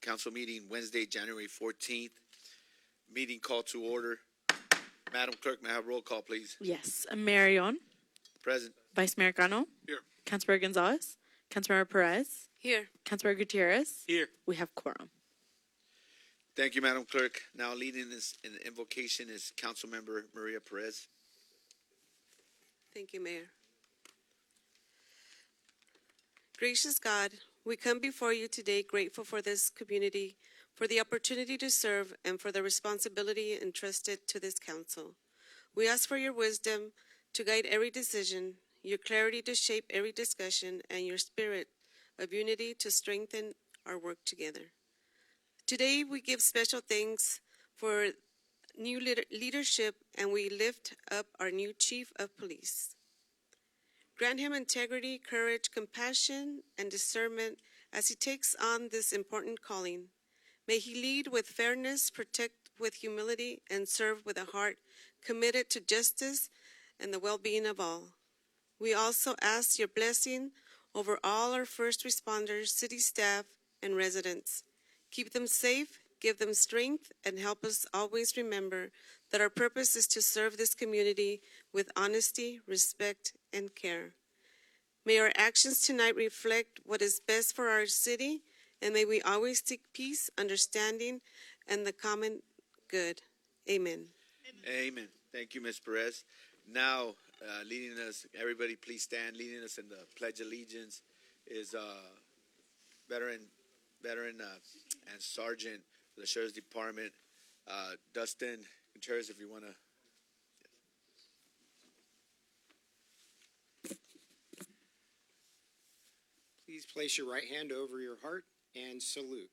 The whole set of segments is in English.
Council meeting Wednesday, January 14th. Meeting call to order. Madam Clerk, may I have roll call, please? Yes. Marion. Present. Vice Mayor Cano. Here. Councilmember Gonzalez. Councilmember Perez. Here. Councilmember Gutierrez. Here. We have quorum. Thank you, Madam Clerk. Now leading this in the invocation is Councilmember Maria Perez. Thank you, Mayor. Gracious God, we come before you today grateful for this community, for the opportunity to serve, and for the responsibility entrusted to this council. We ask for your wisdom to guide every decision, your clarity to shape every discussion, and your spirit of unity to strengthen our work together. Today, we give special thanks for new leadership, and we lift up our new Chief of Police. Grant him integrity, courage, compassion, and discernment as he takes on this important calling. May he lead with fairness, protect with humility, and serve with a heart committed to justice and the well-being of all. We also ask your blessing over all our first responders, city staff, and residents. Keep them safe, give them strength, and help us always remember that our purpose is to serve this community with honesty, respect, and care. May our actions tonight reflect what is best for our city, and may we always seek peace, understanding, and the common good. Amen. Amen. Thank you, Ms. Perez. Now, leading us, everybody please stand, leading us in the Pledge of Allegiance is veteran and Sergeant for the Sheriff's Department, Dustin Gutierrez, if you want to. Please place your right hand over your heart and salute.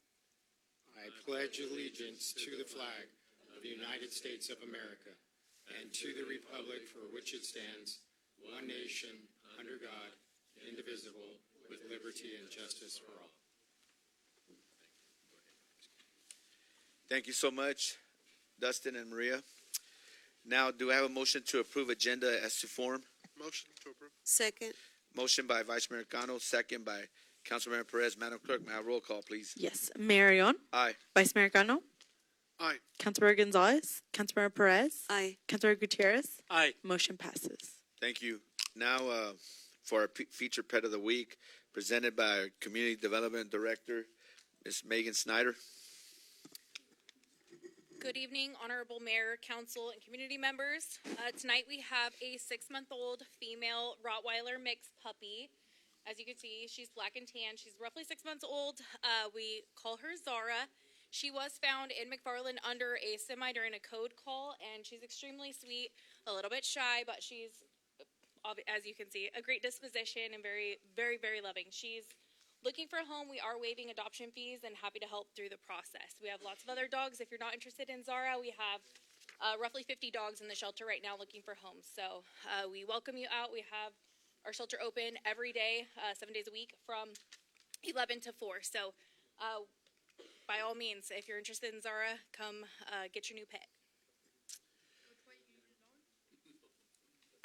I pledge allegiance to the flag of the United States of America and to the republic for which it stands, one nation, under God, indivisible, with liberty and justice for all. Thank you so much, Dustin and Maria. Now, do I have a motion to approve agenda as to form? Motion to approve. Second. Motion by Vice Mayor Cano, second by Councilmember Perez. Madam Clerk, may I have roll call, please? Yes. Marion. Aye. Vice Mayor Cano. Aye. Councilmember Gonzalez. Councilmember Perez. Aye. Councilmember Gutierrez. Aye. Motion passes. Thank you. Now, for our featured pet of the week, presented by our Community Development Director, Ms. Megan Snyder. Good evening, Honorable Mayor, Council, and community members. Tonight we have a 6-month-old female Rottweiler mixed puppy. As you can see, she's black and tan. She's roughly 6 months old. We call her Zara. She was found in McFarland under a semi during a code call, and she's extremely sweet, a little bit shy, but she's, as you can see, a great disposition and very, very, very loving. She's looking for a home. We are waiving adoption fees and happy to help through the process. We have lots of other dogs. If you're not interested in Zara, we have roughly 50 dogs in the shelter right now looking for homes. So we welcome you out. We have our shelter open every day, 7 days a week from 11 to 4. So by all means, if you're interested in Zara, come get your new pet.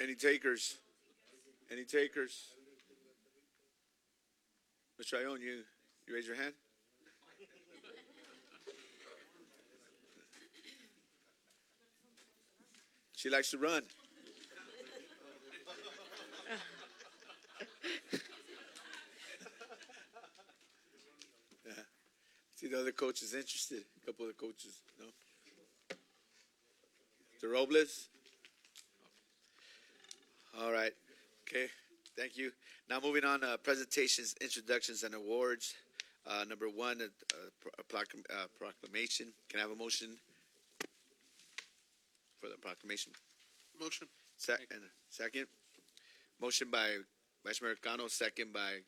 Any takers? Any takers? Mr. Ione, you raise your hand? She likes to run. Yeah. See, the other coach is interested. A couple of the coaches, no? Mr. Robles? All right. Okay. Thank you. Now moving on, presentations, introductions, and awards. Number one, a proclamation. Can I have a motion for the proclamation? Motion. Second. Motion by Vice Mayor Cano, second by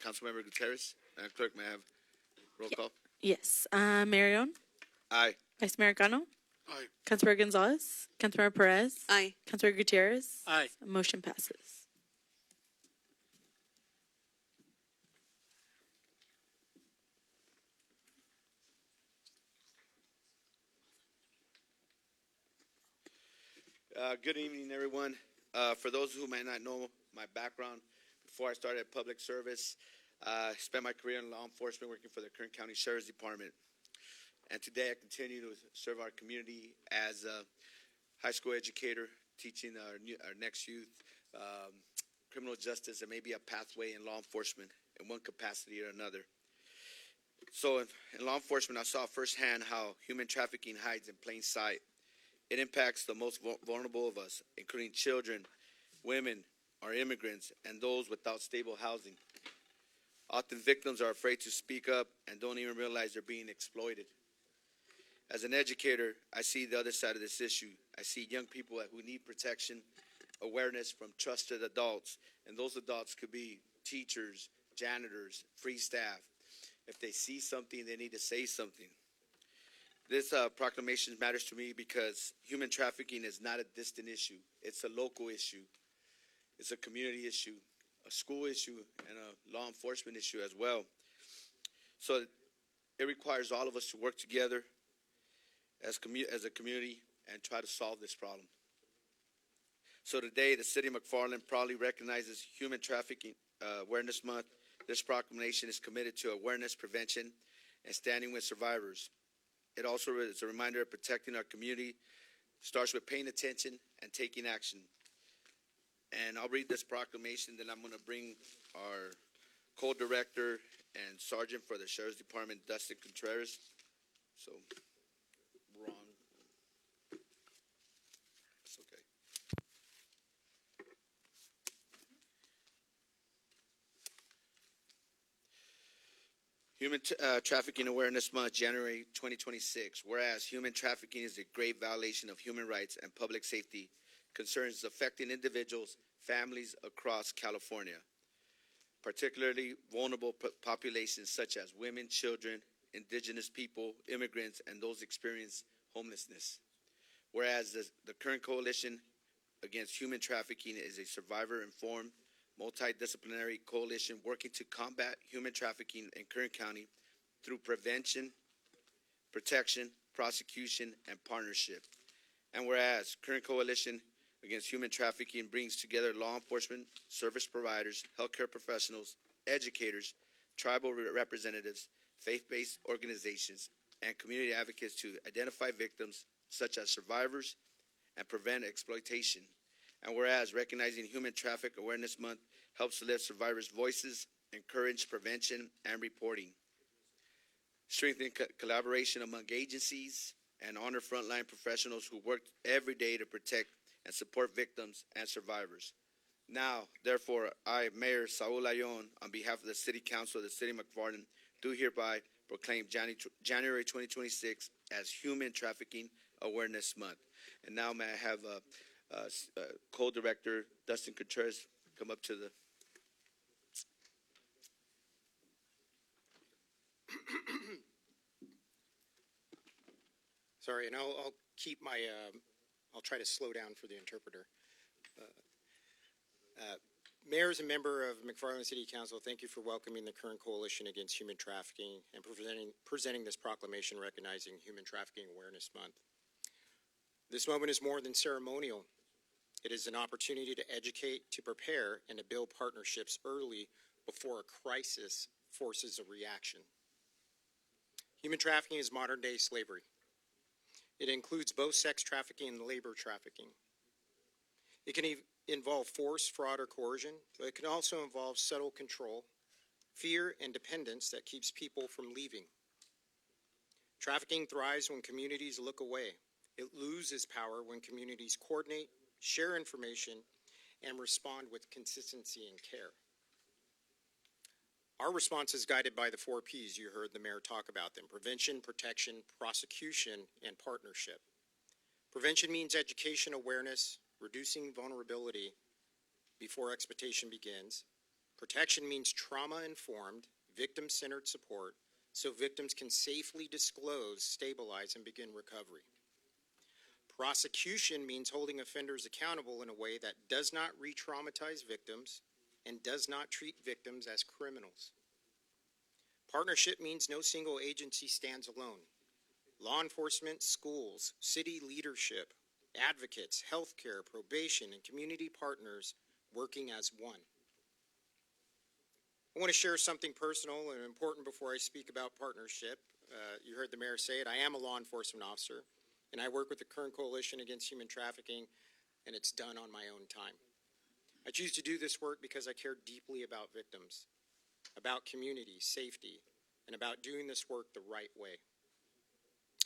Councilmember Gutierrez. Madam Clerk, may I have roll call? Yes. Marion. Aye. Vice Mayor Cano. Aye. Councilmember Gonzalez. Councilmember Perez. Aye. Councilmember Gutierrez. Aye. Motion passes. Good evening, everyone. For those who might not know my background, before I started public service, I spent my career in law enforcement working for the Kern County Sheriff's Department. And today I continue to serve our community as a high school educator, teaching our next youth criminal justice and maybe a pathway in law enforcement in one capacity or another. So in law enforcement, I saw firsthand how human trafficking hides in plain sight. It impacts the most vulnerable of us, including children, women, our immigrants, and those without stable housing. Often victims are afraid to speak up and don't even realize they're being exploited. As an educator, I see the other side of this issue. I see young people who need protection, awareness from trusted adults, and those adults could be teachers, janitors, free staff. If they see something, they need to say something. This proclamation matters to me because human trafficking is not a distant issue. It's a local issue. It's a community issue, a school issue, and a law enforcement issue as well. So it requires all of us to work together as a community and try to solve this problem. So today, the City of McFarland proudly recognizes Human Trafficking Awareness Month. This proclamation is committed to awareness, prevention, and standing with survivors. It also is a reminder of protecting our community. Starts with paying attention and taking action. And I'll read this proclamation, then I'm going to bring our co-director and sergeant for the Sheriff's Department, Dustin Contreras. So, Ron. It's okay. Human Trafficking Awareness Month, January 2026. Whereas human trafficking is a grave violation of human rights and public safety concerns affecting individuals, families across California, particularly vulnerable populations such as women, children, indigenous people, immigrants, and those experiencing homelessness. Whereas the current coalition against human trafficking is a survivor-informed, multidisciplinary coalition working to combat human trafficking in Kern County through prevention, protection, prosecution, and partnership. And whereas Kern Coalition Against Human Trafficking brings together law enforcement, service providers, healthcare professionals, educators, tribal representatives, faith-based organizations, and community advocates to identify victims such as survivors and prevent exploitation. And whereas recognizing Human Traffic Awareness Month helps lift survivors' voices, encourage prevention and reporting, strengthen collaboration among agencies, and honor frontline professionals who work every day to protect and support victims and survivors. Now, therefore, I, Mayor Saul Ayon, on behalf of the City Council of the City of McFarland, do hereby proclaim January 2026 as Human Trafficking Awareness Month. And now may I have co-director Dustin Contreras come up to the... Sorry, and I'll keep my, I'll try to slow down for the interpreter. Mayor, as a member of McFarland City Council, thank you for welcoming the Kern Coalition Against Human Trafficking and presenting this proclamation recognizing Human Trafficking Awareness Month. This moment is more than ceremonial. It is an opportunity to educate, to prepare, and to build partnerships early before a crisis forces a reaction. Human trafficking is modern-day slavery. It includes both sex trafficking and labor trafficking. It can involve force, fraud, or coercion, but it can also involve subtle control, fear, and dependence that keeps people from leaving. Trafficking thrives when communities look away. It loses power when communities coordinate, share information, and respond with consistency and care. Our response is guided by the 4 Ps. You heard the mayor talk about them: prevention, protection, prosecution, and partnership. Prevention means education, awareness, reducing vulnerability before exploitation begins. Protection means trauma-informed, victim-centered support so victims can safely disclose, stabilize, and begin recovery. Prosecution means holding offenders accountable in a way that does not re-traumatize victims and does not treat victims as criminals. Partnership means no single agency stands alone. Law enforcement, schools, city leadership, advocates, healthcare, probation, and community partners working as one. I want to share something personal and important before I speak about partnership. You heard the mayor say it. I am a law enforcement officer, and I work with the Kern Coalition Against Human Trafficking, and it's done on my own time. I choose to do this work because I care deeply about victims, about community, safety, and about doing this work the right way.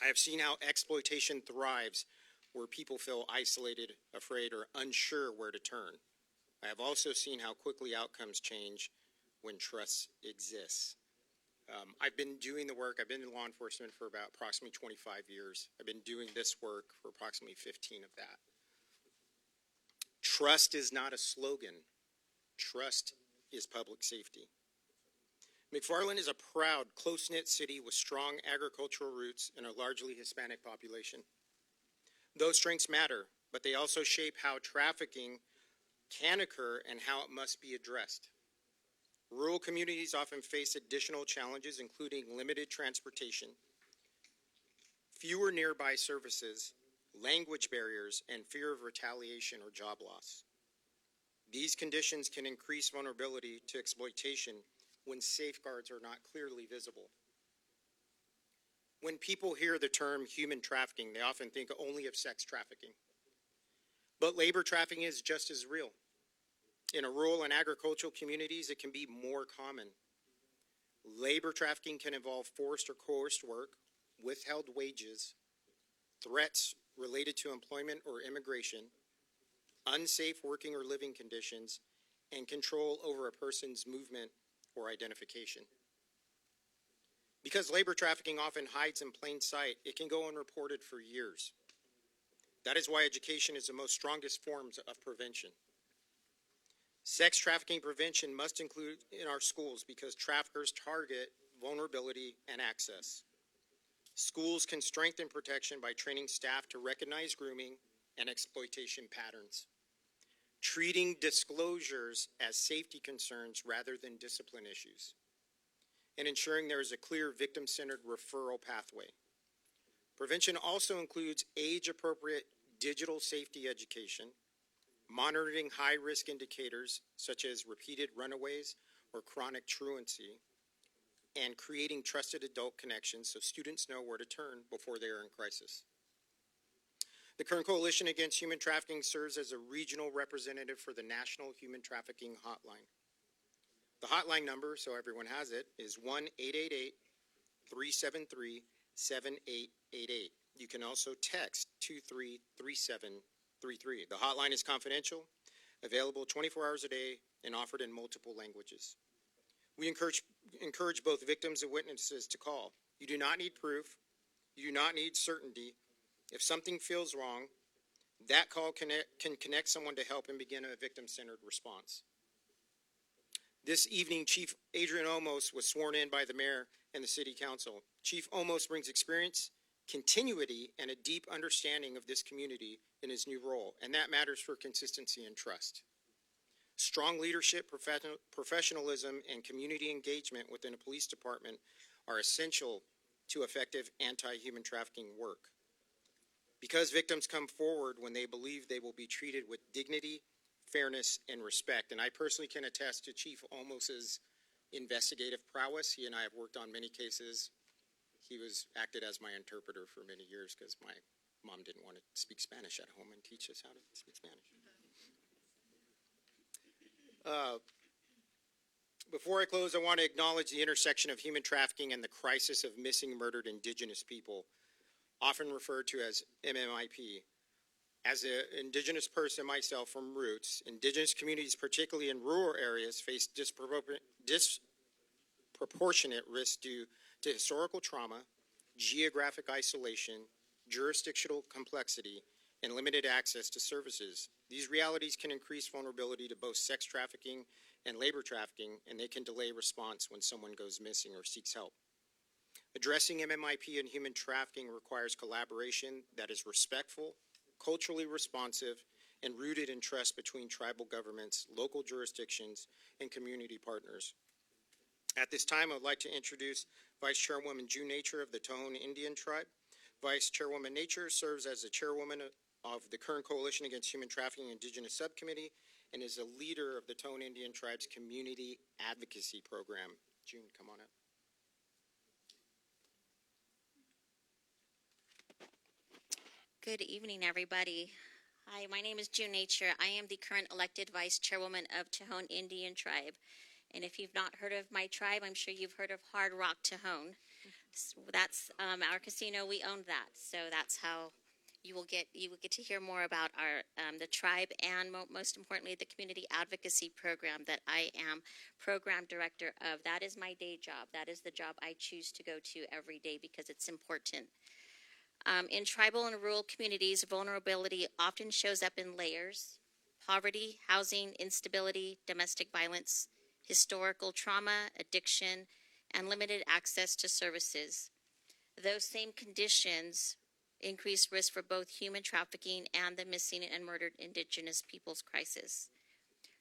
I have seen how exploitation thrives where people feel isolated, afraid, or unsure where to turn. I have also seen how quickly outcomes change when trust exists. I've been doing the work, I've been in law enforcement for about approximately 25 years. I've been doing this work for approximately 15 of that. Trust is not a slogan. Trust is public safety. McFarland is a proud, close-knit city with strong agricultural roots and a largely Hispanic population. Those strengths matter, but they also shape how trafficking can occur and how it must be addressed. Rural communities often face additional challenges, including limited transportation, fewer nearby services, language barriers, and fear of retaliation or job loss. These conditions can increase vulnerability to exploitation when safeguards are not clearly visible. When people hear the term human trafficking, they often think only of sex trafficking. But labor trafficking is just as real. In rural and agricultural communities, it can be more common. Labor trafficking can involve forced or coerced work, withheld wages, threats related to employment or immigration, unsafe working or living conditions, and control over a person's movement or identification. Because labor trafficking often hides in plain sight, it can go unreported for years. That is why education is the most strongest forms of prevention. Sex trafficking prevention must include in our schools because traffickers target vulnerability and access. Schools can strengthen protection by training staff to recognize grooming and exploitation patterns, treating disclosures as safety concerns rather than discipline issues, and ensuring there is a clear victim-centered referral pathway. Prevention also includes age-appropriate digital safety education, monitoring high-risk indicators such as repeated runaways or chronic truancy, and creating trusted adult connections so students know where to turn before they are in crisis. The Kern Coalition Against Human Trafficking serves as a regional representative for the National Human Trafficking Hotline. The hotline number, so everyone has it, is 1-888-373-7888. You can also text 233733. The hotline is confidential, available 24 hours a day, and offered in multiple languages. We encourage both victims and witnesses to call. You do not need proof. You do not need certainty. If something feels wrong, that call can connect someone to help and begin a victim-centered response. This evening, Chief Adrian Olmos was sworn in by the mayor and the city council. Chief Olmos brings experience, continuity, and a deep understanding of this community in his new role, and that matters for consistency and trust. Strong leadership, professionalism, and community engagement within a police department are essential to effective anti-human trafficking work. Because victims come forward when they believe they will be treated with dignity, fairness, and respect. And I personally can attest to Chief Olmos's investigative prowess. He and I have worked on many cases. He acted as my interpreter for many years because my mom didn't want to speak Spanish at home and teach us how to speak Spanish. Before I close, I want to acknowledge the intersection of human trafficking and the crisis of missing murdered Indigenous people, often referred to as MMIP. As an Indigenous person myself from roots, Indigenous communities, particularly in rural areas, face disproportionate risk due to historical trauma, geographic isolation, jurisdictional complexity, and limited access to services. These realities can increase vulnerability to both sex trafficking and labor trafficking, and they can delay response when someone goes missing or seeks help. Addressing MMIP and human trafficking requires collaboration that is respectful, culturally responsive, and rooted in trust between tribal governments, local jurisdictions, and community partners. At this time, I would like to introduce Vice Chairwoman June Nature of the Tohono Indian Tribe. Vice Chairwoman Nature serves as the chairwoman of the Kern Coalition Against Human Trafficking Indigenous Subcommittee and is a leader of the Tone Indian Tribe's Community Advocacy Program. June, come on up. Good evening, everybody. Hi, my name is June Nature. I am the current elected Vice Chairwoman of Tohon Indian Tribe. And if you've not heard of my tribe, I'm sure you've heard of Hard Rock Tohon. So that's our casino. We own that, so that's how you will get to hear more about our the tribe and most importantly the community advocacy program that I am program director of. That is my day job. That is the job I choose to go to every day because it's important. In tribal and rural communities, vulnerability often shows up in layers: poverty, housing, instability, domestic violence, historical trauma, addiction, and limited access to services. Those same conditions increase risk for both human trafficking and the missing and murdered Indigenous peoples crisis.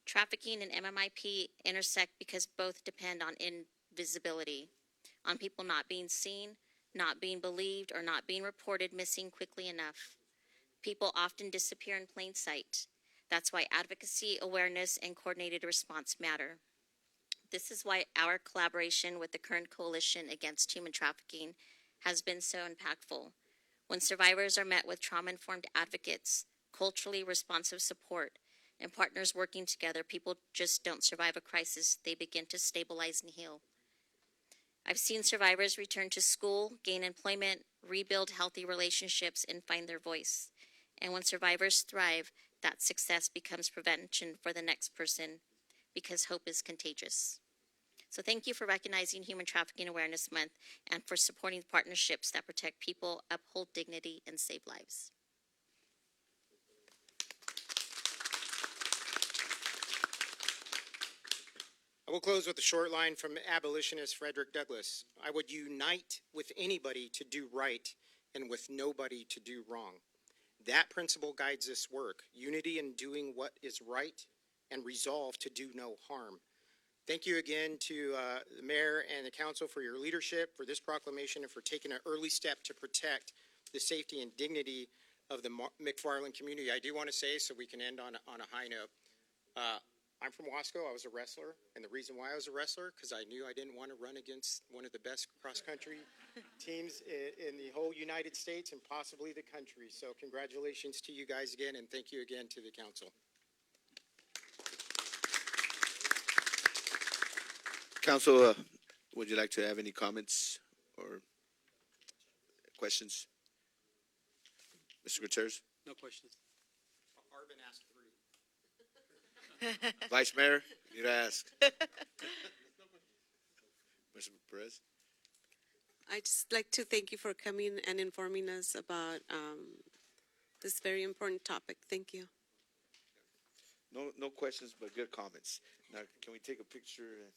Trafficking and MMIP intersect because both depend on invisibility, on people not being seen, not being believed, or not being reported missing quickly enough. People often disappear in plain sight. That's why advocacy, awareness, and coordinated response matter. This is why our collaboration with the current Coalition Against Human Trafficking has been so impactful. When survivors are met with trauma-informed advocates, culturally responsive support, and partners working together, people just don't survive a crisis. They begin to stabilize and heal. I've seen survivors return to school, gain employment, rebuild healthy relationships, and find their voice. And when survivors thrive, that success becomes prevention for the next person because hope is contagious. So thank you for recognizing Human Trafficking Awareness Month and for supporting partnerships that protect people, uphold dignity, and save lives. I will close with a short line from abolitionist Frederick Douglass. I would unite with anybody to do right and with nobody to do wrong. That principle guides this work: unity in doing what is right and resolve to do no harm. Thank you again to the mayor and the council for your leadership, for this proclamation, and for taking an early step to protect the safety and dignity of the McFarland community. I do want to say, so we can end on a high note, I'm from Wasco. I was a wrestler, and the reason why I was a wrestler, because I knew I didn't want to run against one of the best cross-country teams in the whole United States and possibly the country. So congratulations to you guys again, and thank you again to the council. Council, would you like to have any comments or questions? Mr. Gutierrez? No questions. Arvin asked 3. Vice Mayor, you'd ask. Mr. Perez? I'd just like to thank you for coming and informing us about this very important topic. Thank you. No questions, but good comments. Now, can we take a picture?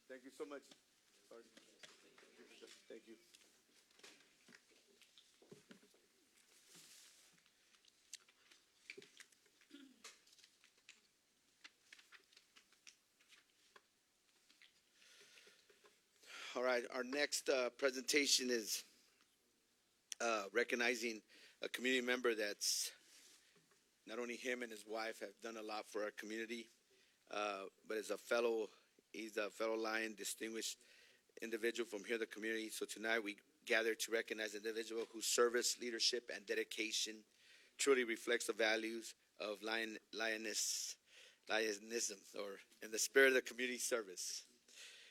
Thank you so much. Thank you. All right, our next presentation is recognizing a community member that's not only him and his wife have done a lot for our community, but he's a fellow Lion distinguished individual from here in the community. So tonight we gather to recognize an individual whose service, leadership, and dedication truly reflects the values of Lionism, or in the spirit of the community service.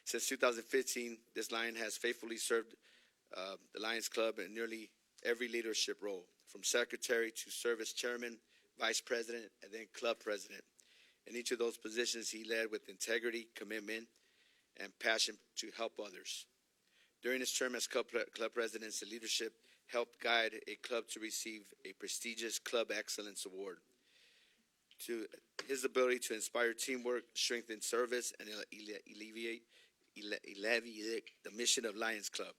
Since 2015, this Lion has faithfully served the Lions Club in nearly every leadership role, from secretary to service chairman, vice president, and then club president. In each of those positions, he led with integrity, commitment, and passion to help others. During his term as club president, his leadership helped guide a club to receive a prestigious Club Excellence Award. To his ability to inspire teamwork, strengthen service, and alleviate the mission of Lions Club.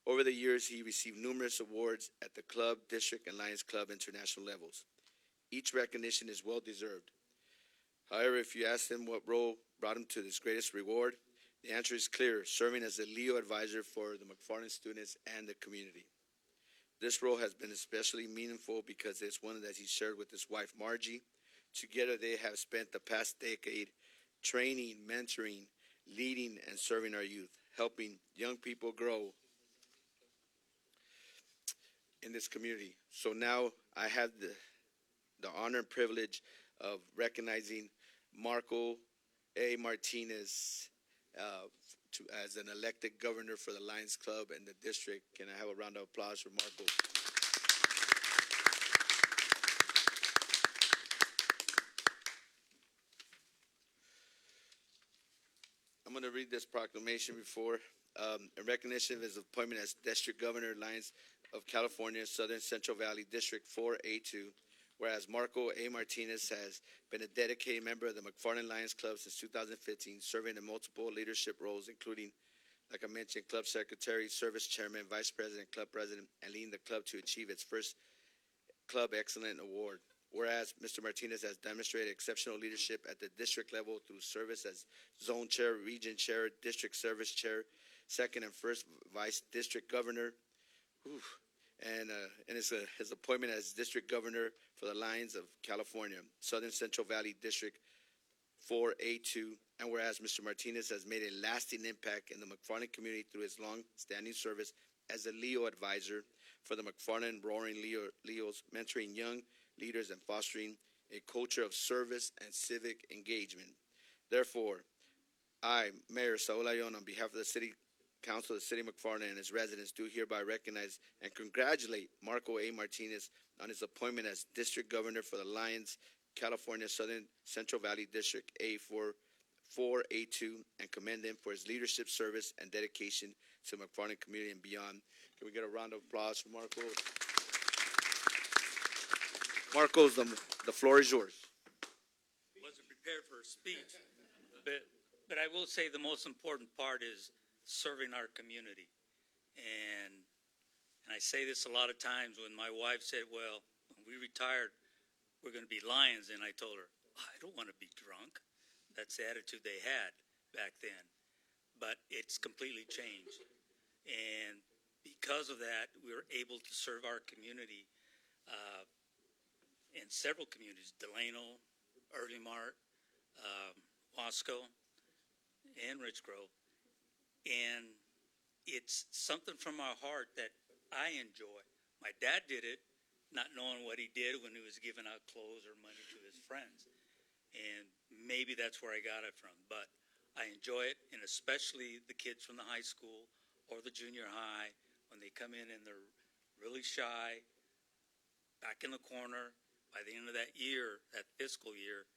Over the years, he received numerous awards at the club, district, and Lions Club international levels. Each recognition is well-deserved. However, if you ask him what role brought him to this greatest reward, the answer is clear: serving as a Leo advisor for the McFarland students and the community. This role has been especially meaningful because it's one that he shared with his wife, Margie. Together, they have spent the past decade training, mentoring, leading, and serving our youth, helping young people grow in this community. So now I have the honor and privilege of recognizing Marco A. Martinez as an elected governor for the Lions Club and the district. Can I have a round of applause for Marco? I'm going to read this proclamation before. In recognition of his appointment as District Governor, Lions of California, Southern Central Valley District 4A2, whereas Marco A. Martinez has been a dedicated member of the McFarland Lions Club since 2015, serving in multiple leadership roles, including, like I mentioned, club secretary, service chairman, vice president, club president, and leading the club to achieve its first Club Excellent Award. Whereas Mr. Martinez has demonstrated exceptional leadership at the district level through service as zone chair, region chair, district service chair, second and first vice district governor, and his appointment as district governor for the Lions of California, Southern Central Valley District 4A2. And whereas Mr. Martinez has made a lasting impact in the McFarland community through his long-standing service as a Leo advisor for the McFarland Roaring Leos, mentoring young leaders and fostering a culture of service and civic engagement. Therefore, I, Mayor Saul Ayon, on behalf of the City Council of the City of McFarland and its residents, do hereby recognize and congratulate Marco A. Martinez on his appointment as District Governor for the Lions, California Southern Central Valley District A4A2, and commend him for his leadership, service, and dedication to the McFarland community and beyond. Can we get a round of applause for Marco? Marcos, the floor is yours. Wasn't prepared for a speech, but I will say the most important part is serving our community. And I say this a lot of times when my wife said, well, when we retired, we're going to be Lions. And I told her, I don't want to be drunk. That's the attitude they had back then. But it's completely changed. And because of that, we were able to serve our community in several communities, Delano, Early Mart, Wasco, and Rich Grove. And it's something from our heart that I enjoy. My dad did it, not knowing what he did when he was giving out clothes or money to his friends. And maybe that's where I got it from. But I enjoy it, and especially the kids from the high school or the junior high, when they come in and they're really shy, back in the corner. By the end of that year, that fiscal year,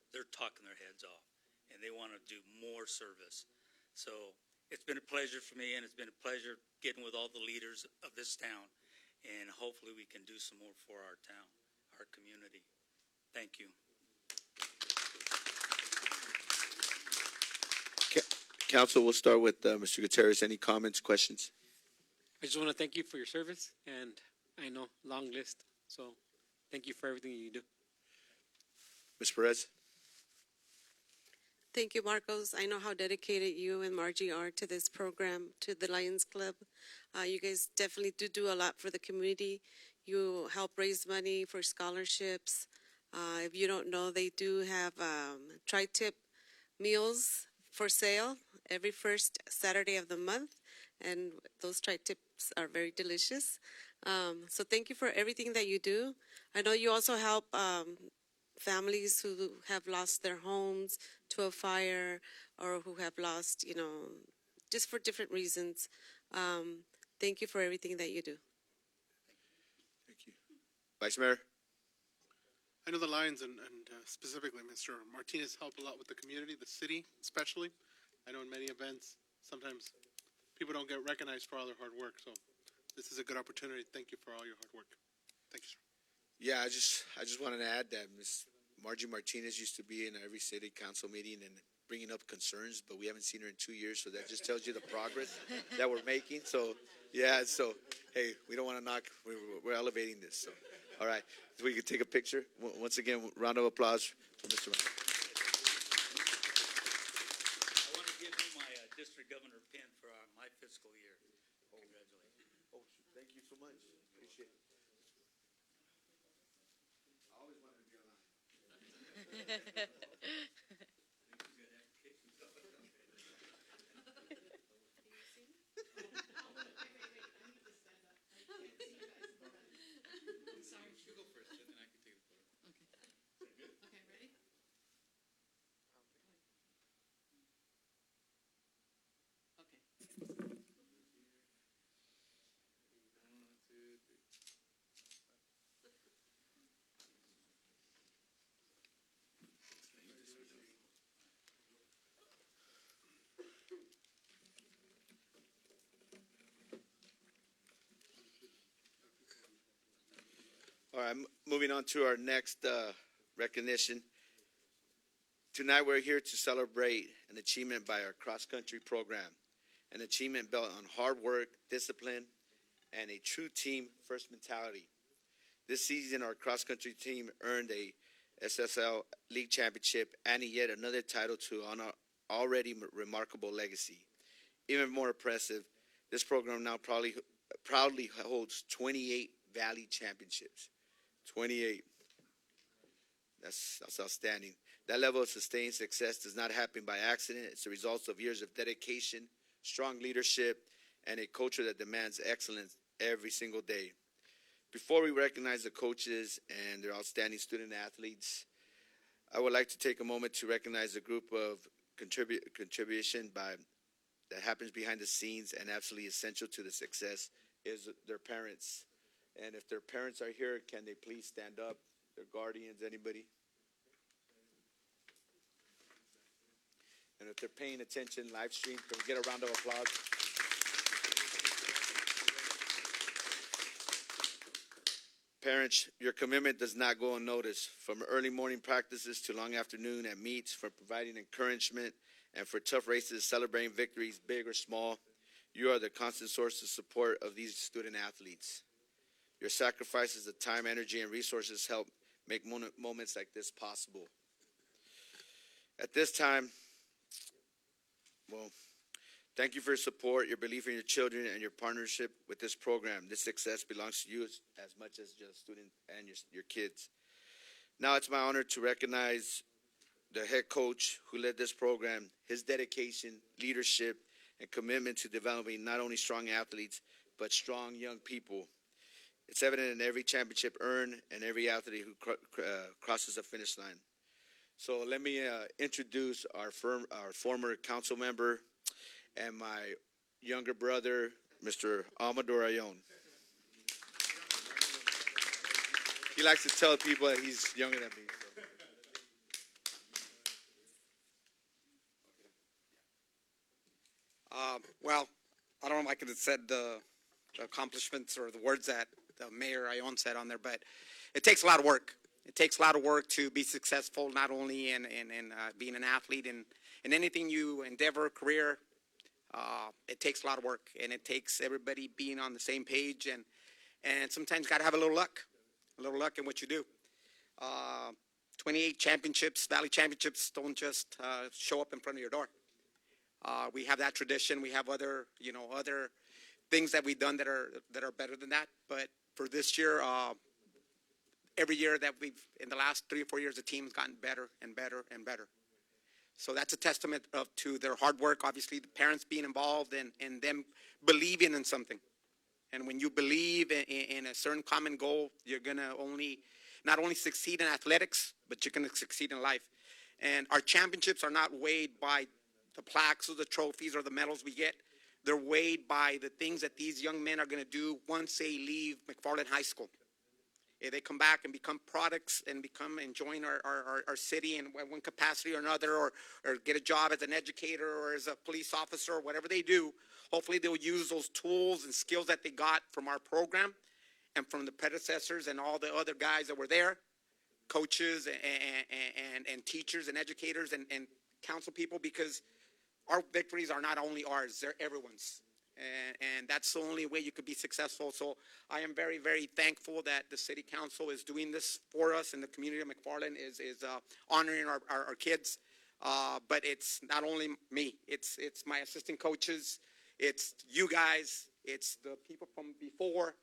they're talking their heads off, and they want to do more service. So it's been a pleasure for me, and it's been a pleasure getting with all the leaders of this town, and hopefully we can do some more for our town, our community. Thank you. Council, we'll start with Mr. Gutierrez. Any comments, questions? I just want to thank you for your service, and I know, long list, so thank you for everything you do. Ms. Perez? Thank you, Marcos. I know how dedicated you and Margie are to this program, to the Lions Club. You guys definitely do a lot for the community. You help raise money for scholarships. If you don't know, they do have tri-tip meals for sale every first Saturday of the month, and those tri-tips are very delicious. So thank you for everything that you do. I know you also help families who have lost their homes to a fire or who have lost, just for different reasons. Thank you for everything that you do. Vice Mayor? I know the Lions and specifically Mr. Martinez help a lot with the community, the city especially. I know in many events, sometimes people don't get recognized for all their hard work, so this is a good opportunity. Thank you for all your hard work. Thank you, sir. Yeah, I just wanted to add that Ms. Margie Martinez used to be in every city council meeting and bringing up concerns, but we haven't seen her in 2 years, so that just tells you the progress that we're making. So, yeah, so, hey, we don't want to knock, we're elevating this, so. All right, so we can take a picture. Once again, round of applause for Mr. I want to give you my district governor pin for my fiscal year. Congratulations. Oh, thank you so much. Appreciate it. I always wanted to be alive. All right, moving on to our next recognition. Tonight we're here to celebrate an achievement by our cross-country program, an achievement built on hard work, discipline, and a true team first mentality. This season, our cross-country team earned a SSL League Championship, adding yet another title to an already remarkable legacy. Even more impressive, this program now proudly holds 28 Valley Championships. 28. That's outstanding. That level of sustained success does not happen by accident. It's the result of years of dedication, strong leadership, and a culture that demands excellence every single day. Before we recognize the coaches and their outstanding student athletes, I would like to take a moment to recognize a group of contribution that happens behind the scenes and absolutely essential to the success is their parents. And if their parents are here, can they please stand up? Their guardians, anybody? And if they're paying attention live stream, can we get a round of applause? Parents, your commitment does not go unnoticed. From early morning practices to long afternoon at meets, from providing encouragement and for tough races, celebrating victories, big or small, you are the constant source of support of these student athletes. Your sacrifices of time, energy, and resources help make moments like this possible. At this time, well, thank you for your support, your belief in your children, and your partnership with this program. This success belongs to you as much as your student and your kids. Now it's my honor to recognize the head coach who led this program, his dedication, leadership, and commitment to developing not only strong athletes, but strong young people. It's evident in every championship earned and every athlete who crosses the finish line. So let me introduce our former council member and my younger brother, Mr. Amador Ayon. He likes to tell people that he's younger than me. Well, I don't know if I could have said the accomplishments or the words that the Mayor Ayon said on there, but it takes a lot of work. It takes a lot of work to be successful, not only in being an athlete and in anything you endeavor, career. It takes a lot of work, and it takes everybody being on the same page, and sometimes got to have a little luck in what you do. 28 championships, Valley Championships, don't just show up in front of your door. We have that tradition. We have other things that we've done that are better than that. But for this year, every year that in the last 3 or 4 years, the team's gotten better and better and better. So that's a testament to their hard work. Obviously, the parents being involved and them believing in something. And when you believe in a certain common goal, you're gonna not only succeed in athletics, but you're gonna succeed in life. And our championships are not weighed by the plaques or the trophies or the medals we get. They're weighed by the things that these young men are going to do once they leave McFarland High School. they come back and become products and become enjoying our city in one capacity or another, or get a job as an educator or as a police officer or whatever they do, hopefully they'll use those tools and skills that they got from our program and from the predecessors and all the other guys that were there, coaches and teachers and educators and council people, because our victories are not only ours, they're everyone's. And that's the only way you could be successful. So I am very, very thankful that the city council is doing this for us, and the community of McFarland is honoring our kids. But it's not only me, it's my assistant coaches, it's you guys, it's the people from before.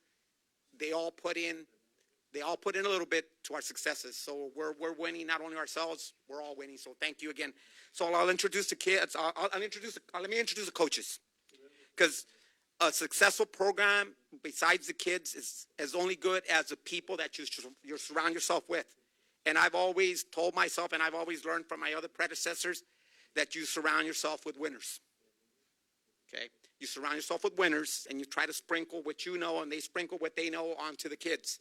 They all put in a little bit to our successes. So we're winning, not only ourselves, we're all winning. So thank you again. So I'll introduce the kids. Let me introduce the coaches. Because a successful program, besides the kids, is only good as the people that you surround yourself with. And I've always told myself, and I've always learned from my other predecessors, that you surround yourself with winners. Okay? You surround yourself with winners, and you try to sprinkle what you know, and they sprinkle what they know onto the kids.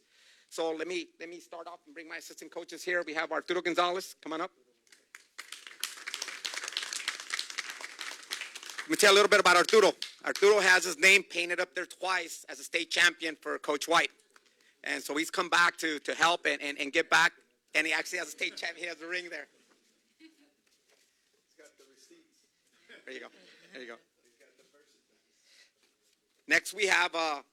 So let me start off and bring my assistant coaches here. We have Arturo Gonzalez. Come on up. Let me tell you a little bit about Arturo. Arturo has his name painted up there twice as a state champion for Coach White. And so he's come back to help and get back. And he actually has a state champion. He has a ring there. He's got the receipts. There you go. There you go. Next, we have a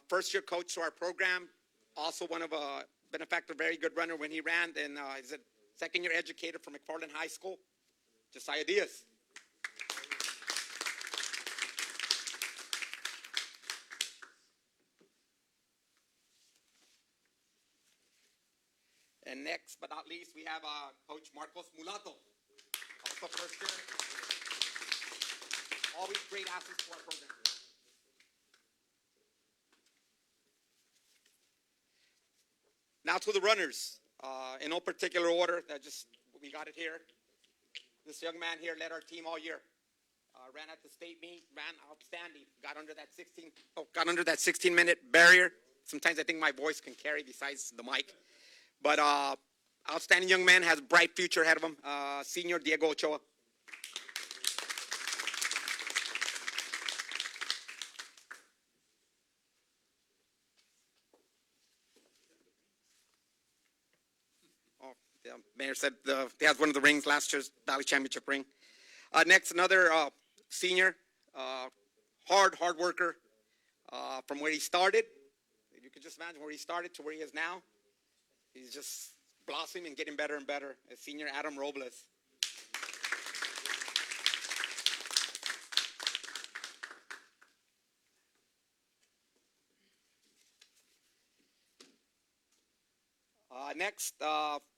first-year coach to our program. Also one of a benefactor, very good runner when he ran. And he's a second-year educator from McFarland High School, Josiah Diaz. And next but not least, we have Coach Marcos Mulato, also first year. Always great assets to our program. Now to the runners, in no particular order. We got it here. This young man here led our team all year. Ran at the state meet, ran outstanding. Got under that 16-minute barrier. Sometimes I think my voice can carry besides the mic. But outstanding young man, has a bright future ahead of him. Senior Diego Ochoa. Oh, the mayor said he has one of the rings, last year's Valley Championship ring. Next, another senior, hard worker. From where he started, you can just imagine where he started to where he is now. He's just blossoming and getting better and better. Senior Adam Robles. Next,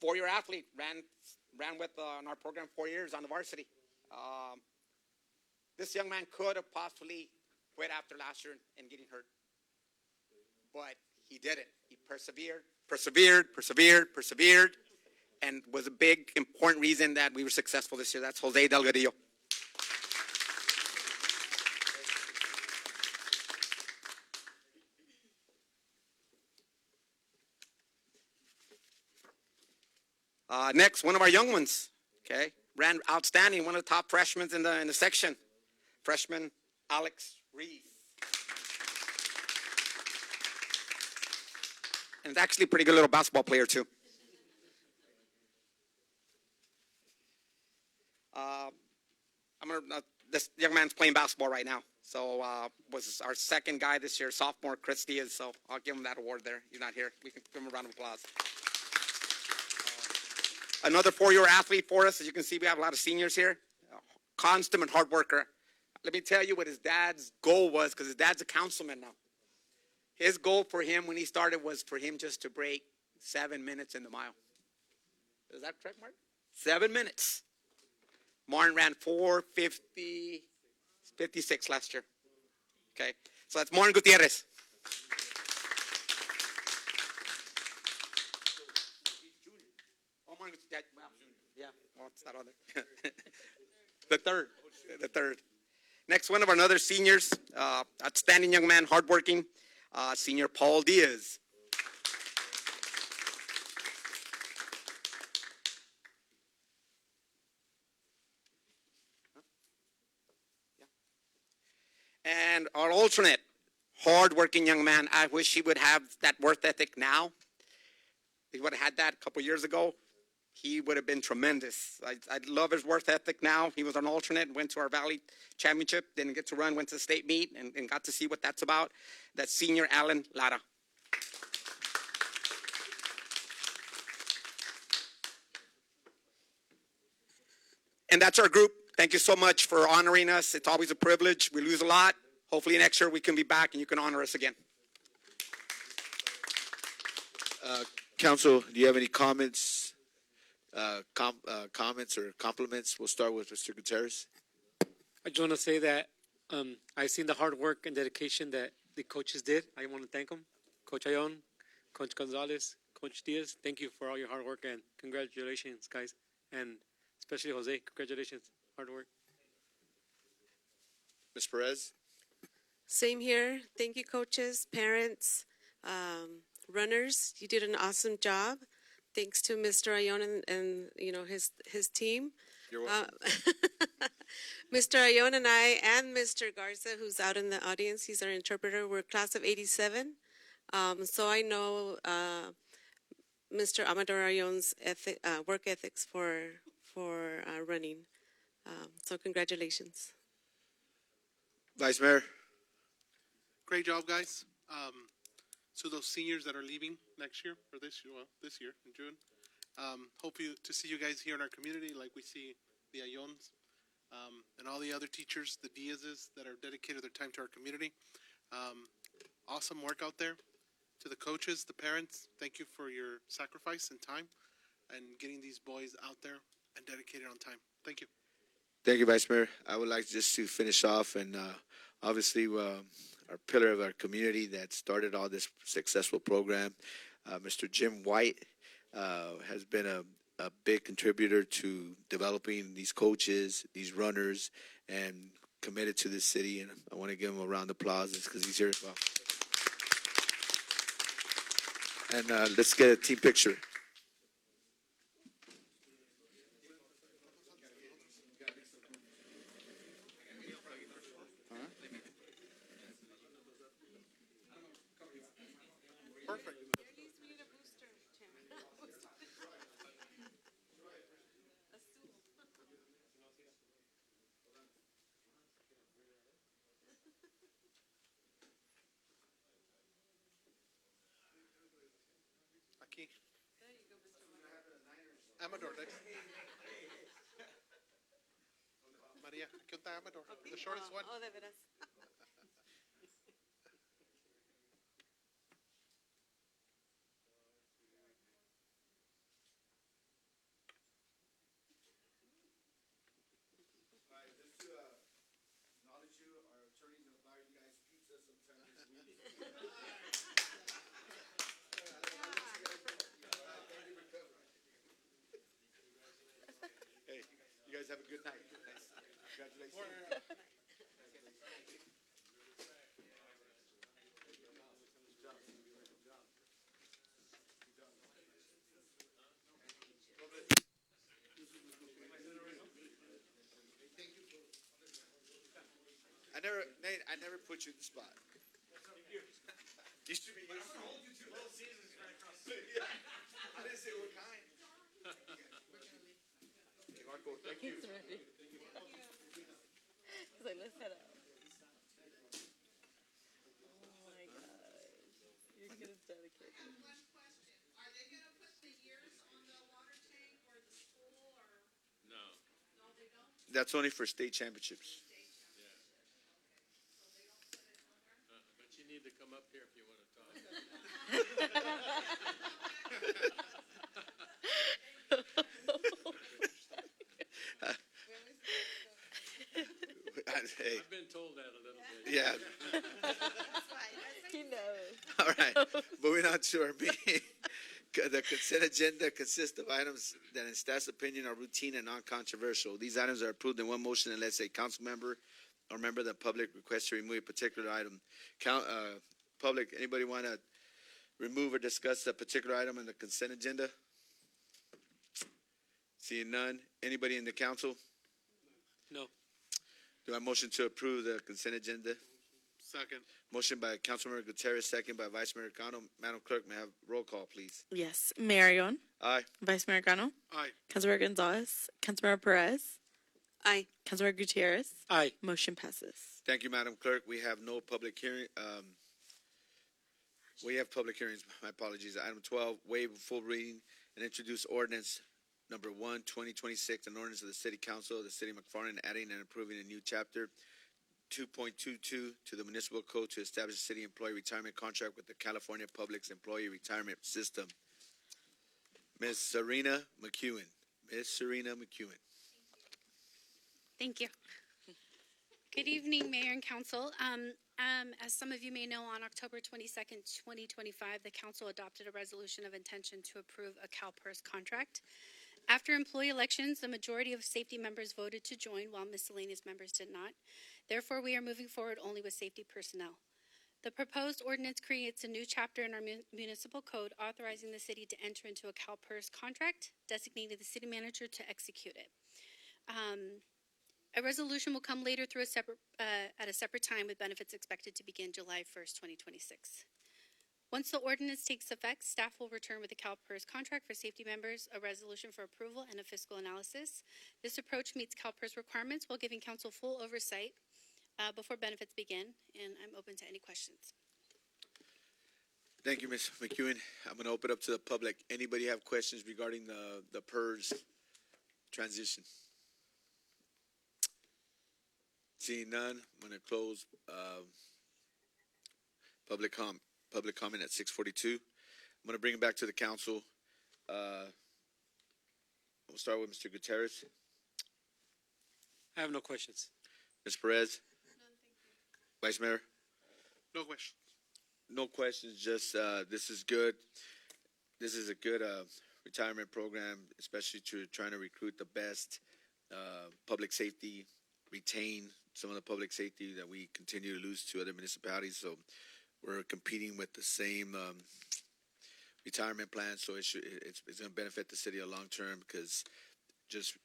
four-year athlete, ran with in our program 4 years on the varsity. This young man could have possibly quit after last year and getting hurt, but he didn't. He persevered, and was a big, important reason that we were successful this year. That's Jose Delgadillo. Next, one of our young ones, okay, ran outstanding, one of the top freshmen in the section, freshman Alex Reese. And it's actually a pretty good little basketball player, too. This young man's playing basketball right now. So was our second guy this year, sophomore Chris Diaz. So I'll give him that award there. He's not here. We can give him a round of applause. Another four-year athlete for us. As you can see, we have a lot of seniors here. Consummate hard worker. Let me tell you what his dad's goal was, because his dad's a councilman now. His goal for him when he started was for him just to break 7 minutes in the mile. Is that correct, Martin? 7 minutes. Martin ran 4:56 last year. Okay, so that's Martin Gutierrez. Oh, Martin Gutierrez. Yeah, well, it's not on there. The third. Next, one of our other seniors, outstanding young man, hardworking, senior Paul Diaz. And our alternate, hard-working young man, I wish he would have that work ethic now. He would have had that a couple years ago. He would have been tremendous. I love his work ethic now. He was an alternate, went to our Valley Championship, didn't get to run, went to the state meet, and got to see what that's about. That's Senior Alan Lara. And that's our group. Thank you so much for honoring us. It's always a privilege. We lose a lot. Hopefully next year we can be back and you can honor us again. Council, do you have any comments? Comments or compliments? We'll start with Mr. Gutierrez. I just want to say that I've seen the hard work and dedication that the coaches did. I want to thank them. Coach Ayon, Coach Gonzalez, Coach Diaz, thank you for all your hard work and congratulations, guys. And especially Jose, congratulations. Hard work. Ms. Perez? Same here. Thank you, coaches, parents, runners. You did an awesome job. Thanks to Mr. Ayon and his team. You're welcome. Mr. Ayon and I and Mr. Garza, who's out in the audience, he's our interpreter. We're class of '87. So I know Mr. Amador Ayon's work ethics for running. So congratulations. Vice Mayor? Great job, guys. So those seniors that are leaving next year, or this year in June, hope to see you guys here in our community like we see the Ayons and all the other teachers, the Diazes that are dedicated their time to our community. Awesome work out there. To the coaches, the parents, thank you for your sacrifice and time and getting these boys out there and dedicated on time. Thank you. Thank you, Vice Mayor. I would like just to finish off and obviously our pillar of our community that started all this successful program, Mr. Jim White, has been a big contributor to developing these coaches, these runners, and committed to this city. And I want to give him a round of applause because he's here as well. And let's get a team picture. Perfect. Aquí. Amador, next. Maria, aquí está Amador, the shortest one. Oh, de veras. Hey, you guys have a good night. Congratulations. Nate, I never put you in the spot. Used to be. I didn't say what kind. Okay, Marco, thank you. He's ready. He's like, let's head out. Oh my gosh. Your kid is dedicated. One question. Are they gonna put the years on the water tank or the school or? No. No, they don't? That's only for state championships. But you need to come up here if you want to talk. Hey, I've been told that a little bit. yeah. He knows. All right. Moving on to our meeting. The consent agenda consists of items that in staff's opinion are routine and non-controversial. These items are approved in one motion unless a council member or member of the public requests to remove a particular item. Public, anybody want to remove or discuss a particular item on the consent agenda? Seeing none. Anybody in the council? No. Do I motion to approve the consent agenda? Second. Motion by Councilmember Gutierrez, second by Vice Mayor Cano. Madam Clerk, may I have roll call, please? Yes. Marion, Aye. Vice Mayor Gano, Aye. Councilmember Gonzalez, Councilmember Perez, Aye. Councilmember Gutierrez. Aye. Motion passes. Thank you, Madam Clerk. We have no public hearing. We have public hearings. My apologies. Item 12, waive full reading and introduce ordinance number 1, 2026, an ordinance of the City Council of the City of McFarland adding and approving a new chapter 2.22 to the municipal code to establish a city employee retirement contract with the California Public Employee Retirement System. Ms. Serena McEwen. Ms. Serena McEwen. Thank you. Good evening, Mayor and Council. As some of you may know, on October 22nd, 2025, the Council adopted a resolution of intention to approve a CalPERS contract. After employee elections, the majority of safety members voted to join, while miscellaneous members did not. Therefore, we are moving forward only with safety personnel. The proposed ordinance creates a new chapter in our municipal code authorizing the city to enter into a CalPERS contract, designating the city manager to execute it. A resolution will come later through at a separate time, with benefits expected to begin July 1st, 2026. Once the ordinance takes effect, staff will return with a CalPERS contract for safety members, a resolution for approval, and a fiscal analysis. This approach meets CalPERS requirements while giving council full oversight before benefits begin, and I'm open to any questions. Thank you, Ms. McEwen. I'm going to open up to the public. Anybody have questions regarding the PERS transition? Seeing none, I'm going to close public comment at 6:42. I'm going to bring it back to the council. We'll start with Mr. Gutierrez. I have no questions. Ms. Perez? Vice Mayor? No question. No questions, just this is good. This is a good retirement program, especially to trying to recruit the best public safety, retain some of the public safety that we continue to lose to other municipalities. So we're competing with the same retirement plan, so it's going to benefit the city a long term, because just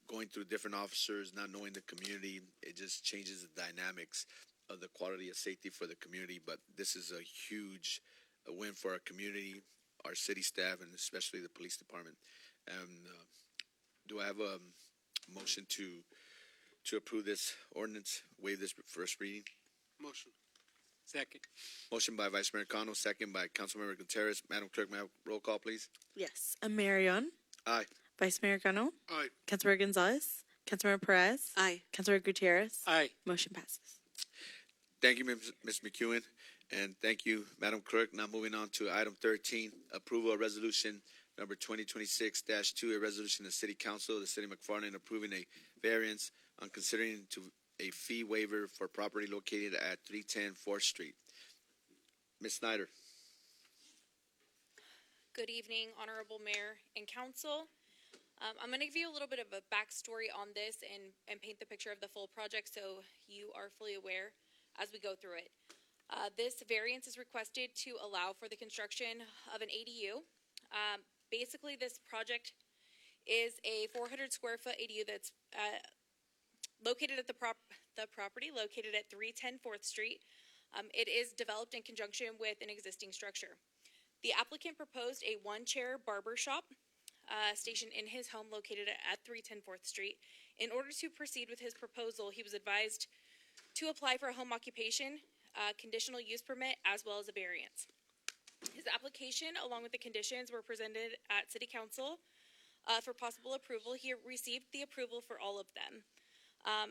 going through different officers, not knowing the community, it just changes the dynamics of the quality of safety for the community. But this is a huge win for our community, our city staff, and especially the police department. And do I have a motion to approve this ordinance, waive this first reading? Motion. Second. Motion by Vice Mayor Cano, second by Councilmember Gutierrez. Madam Clerk, may I have roll call, please? Yes. Marion, Aye. Vice Mayor Gano, Aye. Councilmember Gonzalez, Councilmember Perez, Aye. Councilmember Gutierrez. Aye. Motion passes. Thank you, Ms. McEwen, and thank you, Madam Clerk. Now moving on to item 13, approval of resolution number 2026-2, a resolution of the City Council of the City of McFarland approving a variance on considering to a fee waiver for property located at 310 4th Street. Ms. Snyder. Good evening, Honorable Mayor and Council. I'm going to give you a little bit of a backstory on this and paint the picture of the full project so you are fully aware as we go through it. This variance is requested to allow for the construction of an ADU. Basically, this project is a 400 square foot ADU that's located at the property located at 310 4th Street. It is developed in conjunction with an existing structure. The applicant proposed a one-chair barber shop stationed in his home located at 310 4th Street. In order to proceed with his proposal, he was advised to apply for a home occupation, conditional use permit, as well as a variance. His application, along with the conditions, were presented at City Council for possible approval. He received the approval for all of them.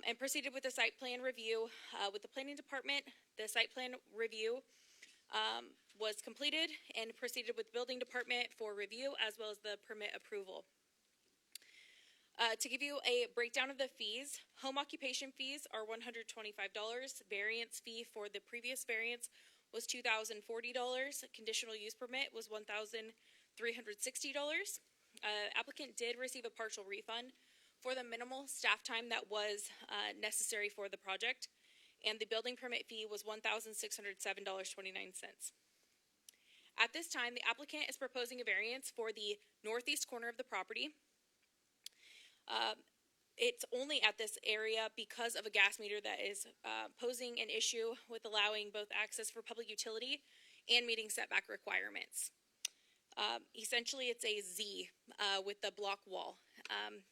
And proceeded with the site plan review with the planning department. The site plan review was completed and proceeded with the building department for review as well as the permit approval. To give you a breakdown of the fees, home occupation fees are $125. Variance fee for the previous variance was $2,040. Conditional use permit was $1,360. Applicant did receive a partial refund for the minimal staff time that was necessary for the project, and the building permit fee was $1,607.29. At this time, the applicant is proposing a variance for the northeast corner of the property. it's only at this area because of a gas meter that is posing an issue with allowing both access for public utility and meeting setback requirements. Essentially, it's a Z with the block wall.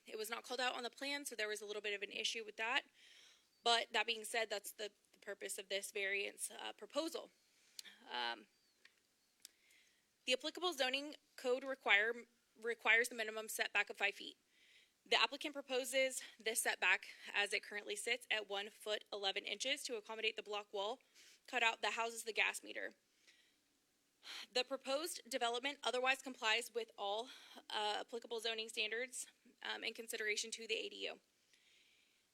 It was not called out on the plan, so there was a little bit of an issue with that. But that being said, that's the purpose of this variance proposal. The applicable zoning code requires the minimum setback of 5 feet. The applicant proposes this setback as it currently sits at 1 foot 11 inches to accommodate the block wall cutout that houses the gas meter. The proposed development otherwise complies with all applicable zoning standards in consideration to the ADU.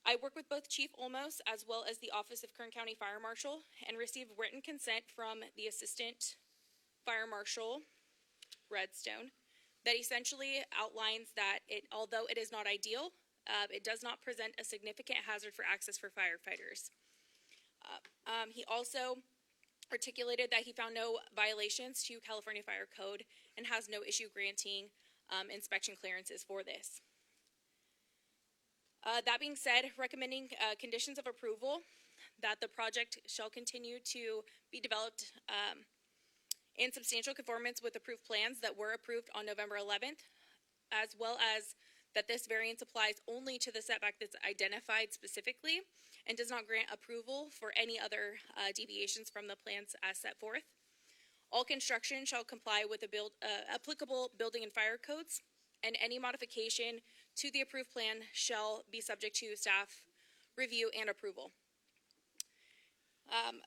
I work with both Chief Olmos as well as the Office of Kern County Fire Marshal and received written consent from the Assistant Fire Marshal, Redstone, that essentially outlines that although it is not ideal, it does not present a significant hazard for access for firefighters. He also articulated that he found no violations to California Fire Code and has no issue granting inspection clearances for this. That being said, recommending conditions of approval that the project shall continue to be developed in substantial conformance with approved plans that were approved on November 11th, as well as that this variance applies only to the setback that's identified specifically and does not grant approval for any other deviations from the plans as set forth. All construction shall comply with the applicable building and fire codes, and any modification to the approved plan shall be subject to staff review and approval.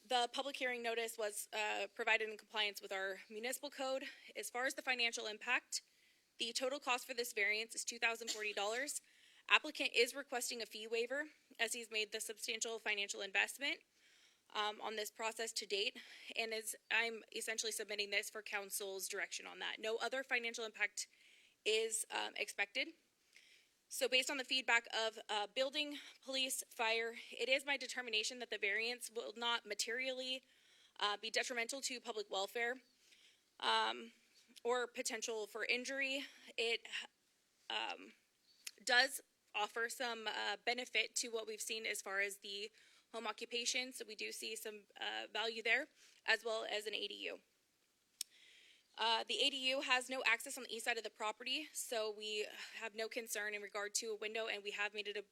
The public hearing notice was provided in compliance with our municipal code. As far as the financial impact, the total cost for this variance is $2,040. Applicant is requesting a fee waiver as he's made the substantial financial investment on this process to date, and I'm essentially submitting this for council's direction on that. No other financial impact is expected. So based on the feedback of building, police, fire, it is my determination that the variance will not materially be detrimental to public welfare or potential for injury. It does offer some benefit to what we've seen as far as the home occupation, so we do see some value there, as well as an ADU. The ADU has no access on the east side of the property, so we have no concern in regard to a window, and we have made it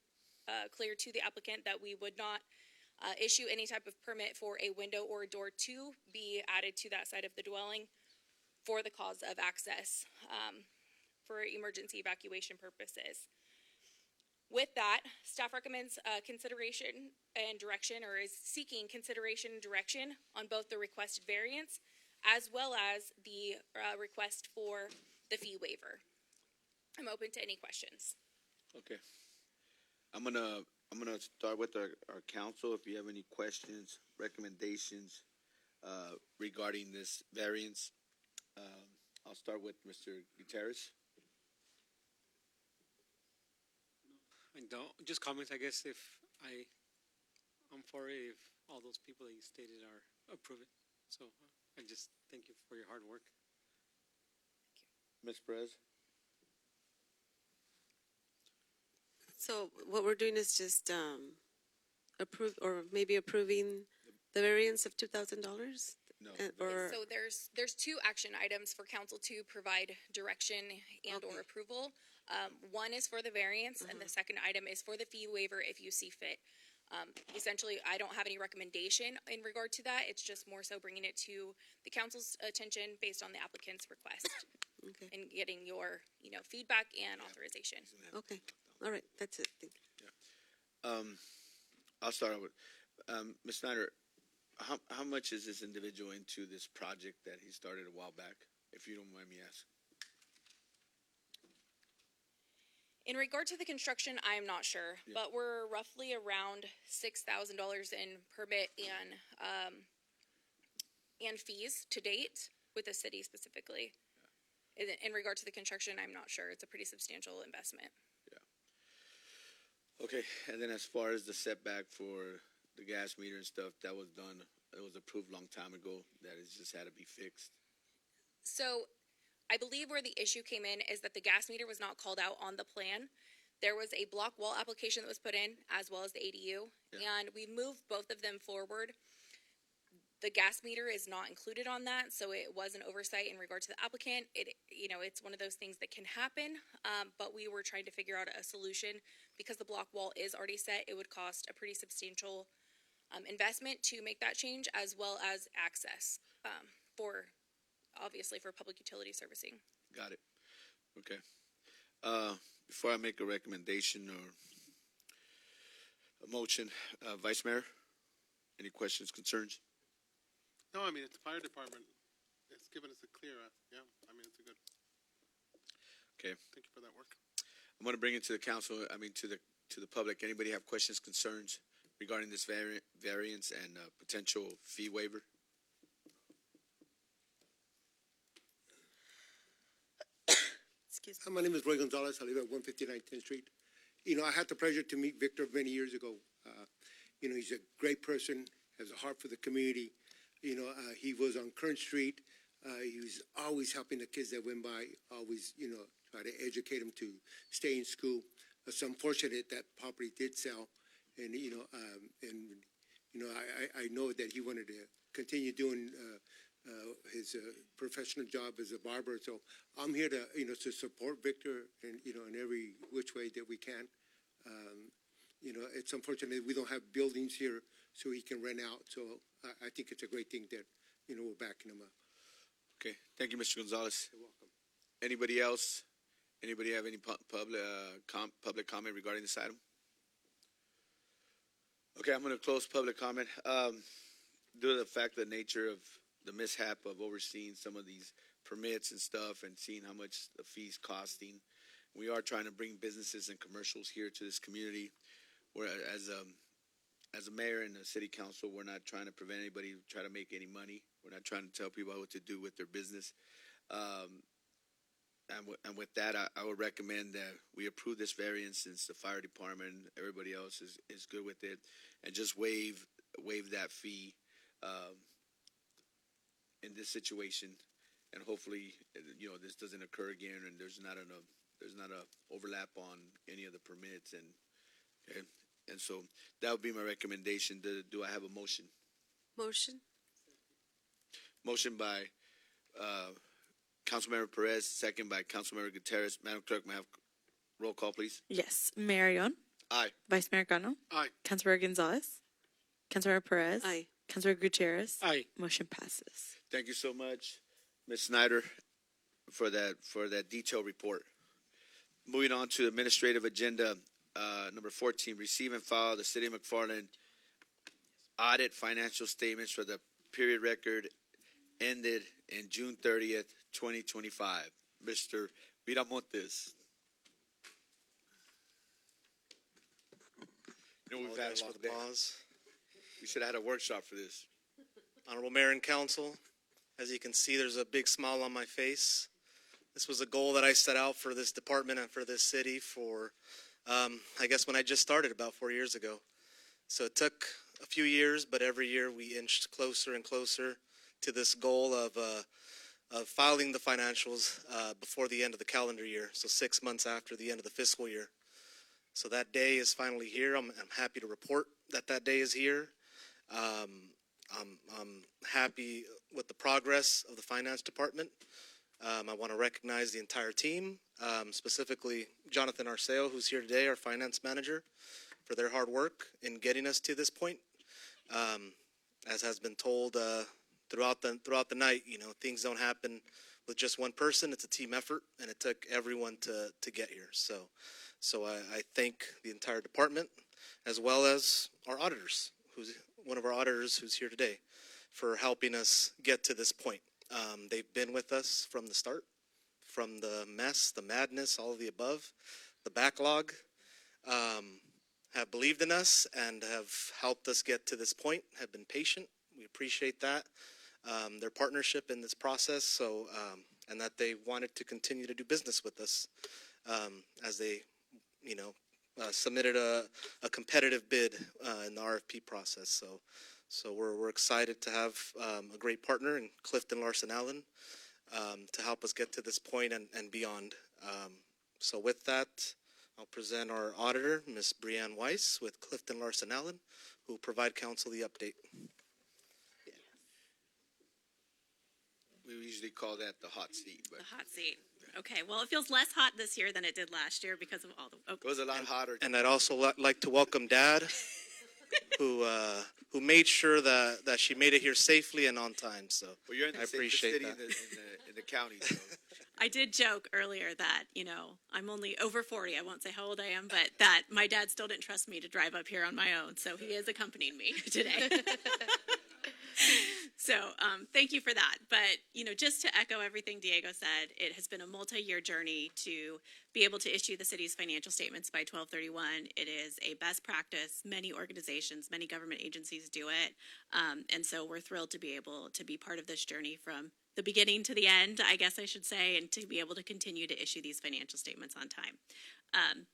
clear to the applicant that we would not issue any type of permit for a window or a door to be added to that side of the dwelling for the cause of access for emergency evacuation purposes. With that, staff recommends consideration and direction, or is seeking consideration and direction on both the requested variance as well as the request for the fee waiver. I'm open to any questions. Okay. I'm gonna start with our council. If you have any questions, recommendations regarding this variance, I'll start with Mr. Gutierrez. I don't, just comments, I guess, if I'm for it, if all those people that you stated are approve it. So I just thank you for your hard work. Ms. Perez? So what we're doing is just approve, or maybe approving the variance of $2,000? No. Or, So there's two action items for council to provide direction and or approval. One is for the variance, and the second item is for the fee waiver if you see fit. Essentially, I don't have any recommendation in regard to that. It's just more so bringing it to the council's attention based on the applicant's request okay, and getting your, feedback and authorization. okay, all right, that's it. Thank you. I'll start with Ms. Snyder. How much is this individual into this project that he started a while back, if you don't mind me asking? In regard to the construction, I am not sure, but we're roughly around $6,000 in permit and fees to date with the city specifically. In regard to the construction, I'm not sure. It's a pretty substantial investment. Yeah. Okay, and then as far as the setback for the gas meter and stuff, that was done. It was approved a long time ago. That it just had to be fixed. So I believe where the issue came in is that the gas meter was not called out on the plan. There was a block wall application that was put in, as well as the ADU, and we moved both of them forward. The gas meter is not included on that, so it was an oversight in regard to the applicant. It's one of those things that can happen, but we were trying to figure out a solution. Because the block wall is already set, it would cost a pretty substantial investment to make that change, as well as access obviously for public utility servicing. Got it. Okay. Before I make a recommendation or a motion, Vice Mayor, any questions, concerns? No, I mean, it's the fire department. It's given us a clear, yeah, I mean, it's a good. Okay. Thank you for that work. I'm going to bring it to the council, to the public. Anybody have questions, concerns regarding this variance and potential fee waiver? Excuse me. Hi, my name is Roy Gonzalez. I live at 159 10th Street. I had the pleasure to meet Victor many years ago. He's a great person, has a heart for the community. He was on Kern Street. He was always helping the kids that went by, always, try to educate them to stay in school. It's unfortunate that property did sell. And, I know that he wanted to continue doing his professional job as a barber. So I'm here to, to support Victor in every which way that we can. It's unfortunate we don't have buildings here so he can rent out. So I think it's a great thing that, we're backing him up. Okay. Thank you, Mr. Gonzalez. You're welcome. Anybody else? Anybody have any public comment regarding this item? Okay, I'm going to close public comment. Due to the fact, the nature of the mishap of overseeing some of these permits and stuff and seeing how much the fees costing, we are trying to bring businesses and commercials here to this community. Where as a mayor and a city council, we're not trying to prevent anybody try to make any money. We're not trying to tell people what to do with their business. And with that, I would recommend that we approve this variance since the fire department and everybody else is good with it, and just waive that fee in this situation, and hopefully, this doesn't occur again, and there's not a overlap on any of the permits, and so that would be my recommendation. Do I have a motion? Motion? Motion by Councilmember Perez, second by Councilmember Gutierrez. Madam Clerk, may I have roll call, please? Yes. Mayor Yon. Aye. Vice Mayor Cano. Aye. Councilmember Gonzalez. Councilmember Perez. Aye. Councilmember Gutierrez. Aye. Motion passes. Thank you so much, Ms. Snyder, for that detailed report. Moving on to administrative agenda, number 14, receive and file the City of McFarland audit financial statements for the period record ended in June 30th, 2025. Mr. Viramontes. We've had Apologize a long for the day. pause. We should have had a workshop for this. Honorable Mayor and Council, as you can see, there's a big smile on my face. This was a goal that I set out for this department and for this city for, I guess, when I just started about 4 years ago. So it took a few years, but every year we inched closer and closer to this goal of filing the financials before the end of the calendar year, so 6 months after the end of the fiscal year. So that day is finally here. I'm happy to report that day is here. I'm happy with the progress of the finance department. I want to recognize the entire team, specifically Jonathan Arceo, who's here today, our finance manager, for their hard work in getting us to this point. As has been told throughout the night, things don't happen with just one person. It's a team effort, and it took everyone to get here. So I thank the entire department, as well as our auditors, one of our auditors who's here today, for helping us get to this point. They've been with us from the start, from the mess, the madness, all of the above, the backlog, have believed in us and have helped us get to this point, have been patient. We appreciate that, their partnership in this process, and that they wanted to continue to do business with us as they, submitted a competitive bid in the RFP process. So we're excited to have a great partner in Clifton Larson Allen to help us get to this point and beyond. So with that, I'll present our auditor, Ms. Brianne Weiss, with Clifton Larson Allen, who will provide council the update. We usually call that the hot seat, but The hot seat. Okay, well, it feels less hot this year than it did last year because of all the. it was a lot hotter. And I'd also like to welcome Dad, who made sure that she made it here safely and on time. So Well, you're in the I safest appreciate city that. in the county. So. I did joke earlier that, I'm only over 40. I won't say how old I am, but that my dad still didn't trust me to drive up here on my own. So he is accompanying me today. So thank you for that. But, just to echo everything Diego said, it has been a multi-year journey to be able to issue the city's financial statements by 12/31. It is a best practice. Many organizations, many government agencies do it. And so we're thrilled to be able to be part of this journey from the beginning to the end, I guess I should say, and to be able to continue to issue these financial statements on time.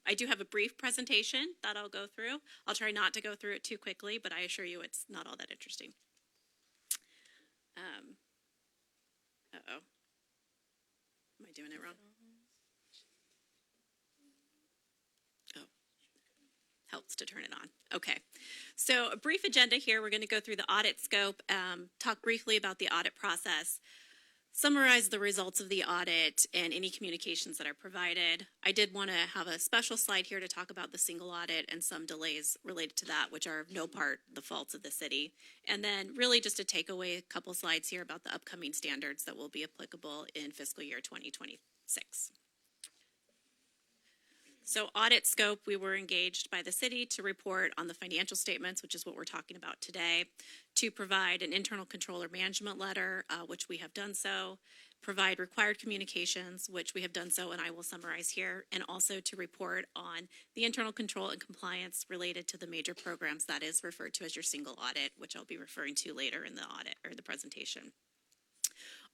I do have a brief presentation that I'll go through. I'll try not to go through it too quickly, but I assure you it's not all that interesting. Uh-oh. Am I doing it wrong? Oh. Helps to turn it on. Okay. So a brief agenda here. We're going to go through the audit scope, talk briefly about the audit process, summarize the results of the audit and any communications that are provided. I did want to have a special slide here to talk about the single audit and some delays related to that, which are no part the faults of the city. And then really just to take away a couple slides here about the upcoming standards that will be applicable in fiscal year 2026. So audit scope, we were engaged by the city to report on the financial statements, which is what we're talking about today, to provide an internal controller management letter, which we have done so, provide required communications, which we have done so, and I will summarize here, and also to report on the internal control and compliance related to the major programs that is referred to as your single audit, which I'll be referring to later in the audit or the presentation.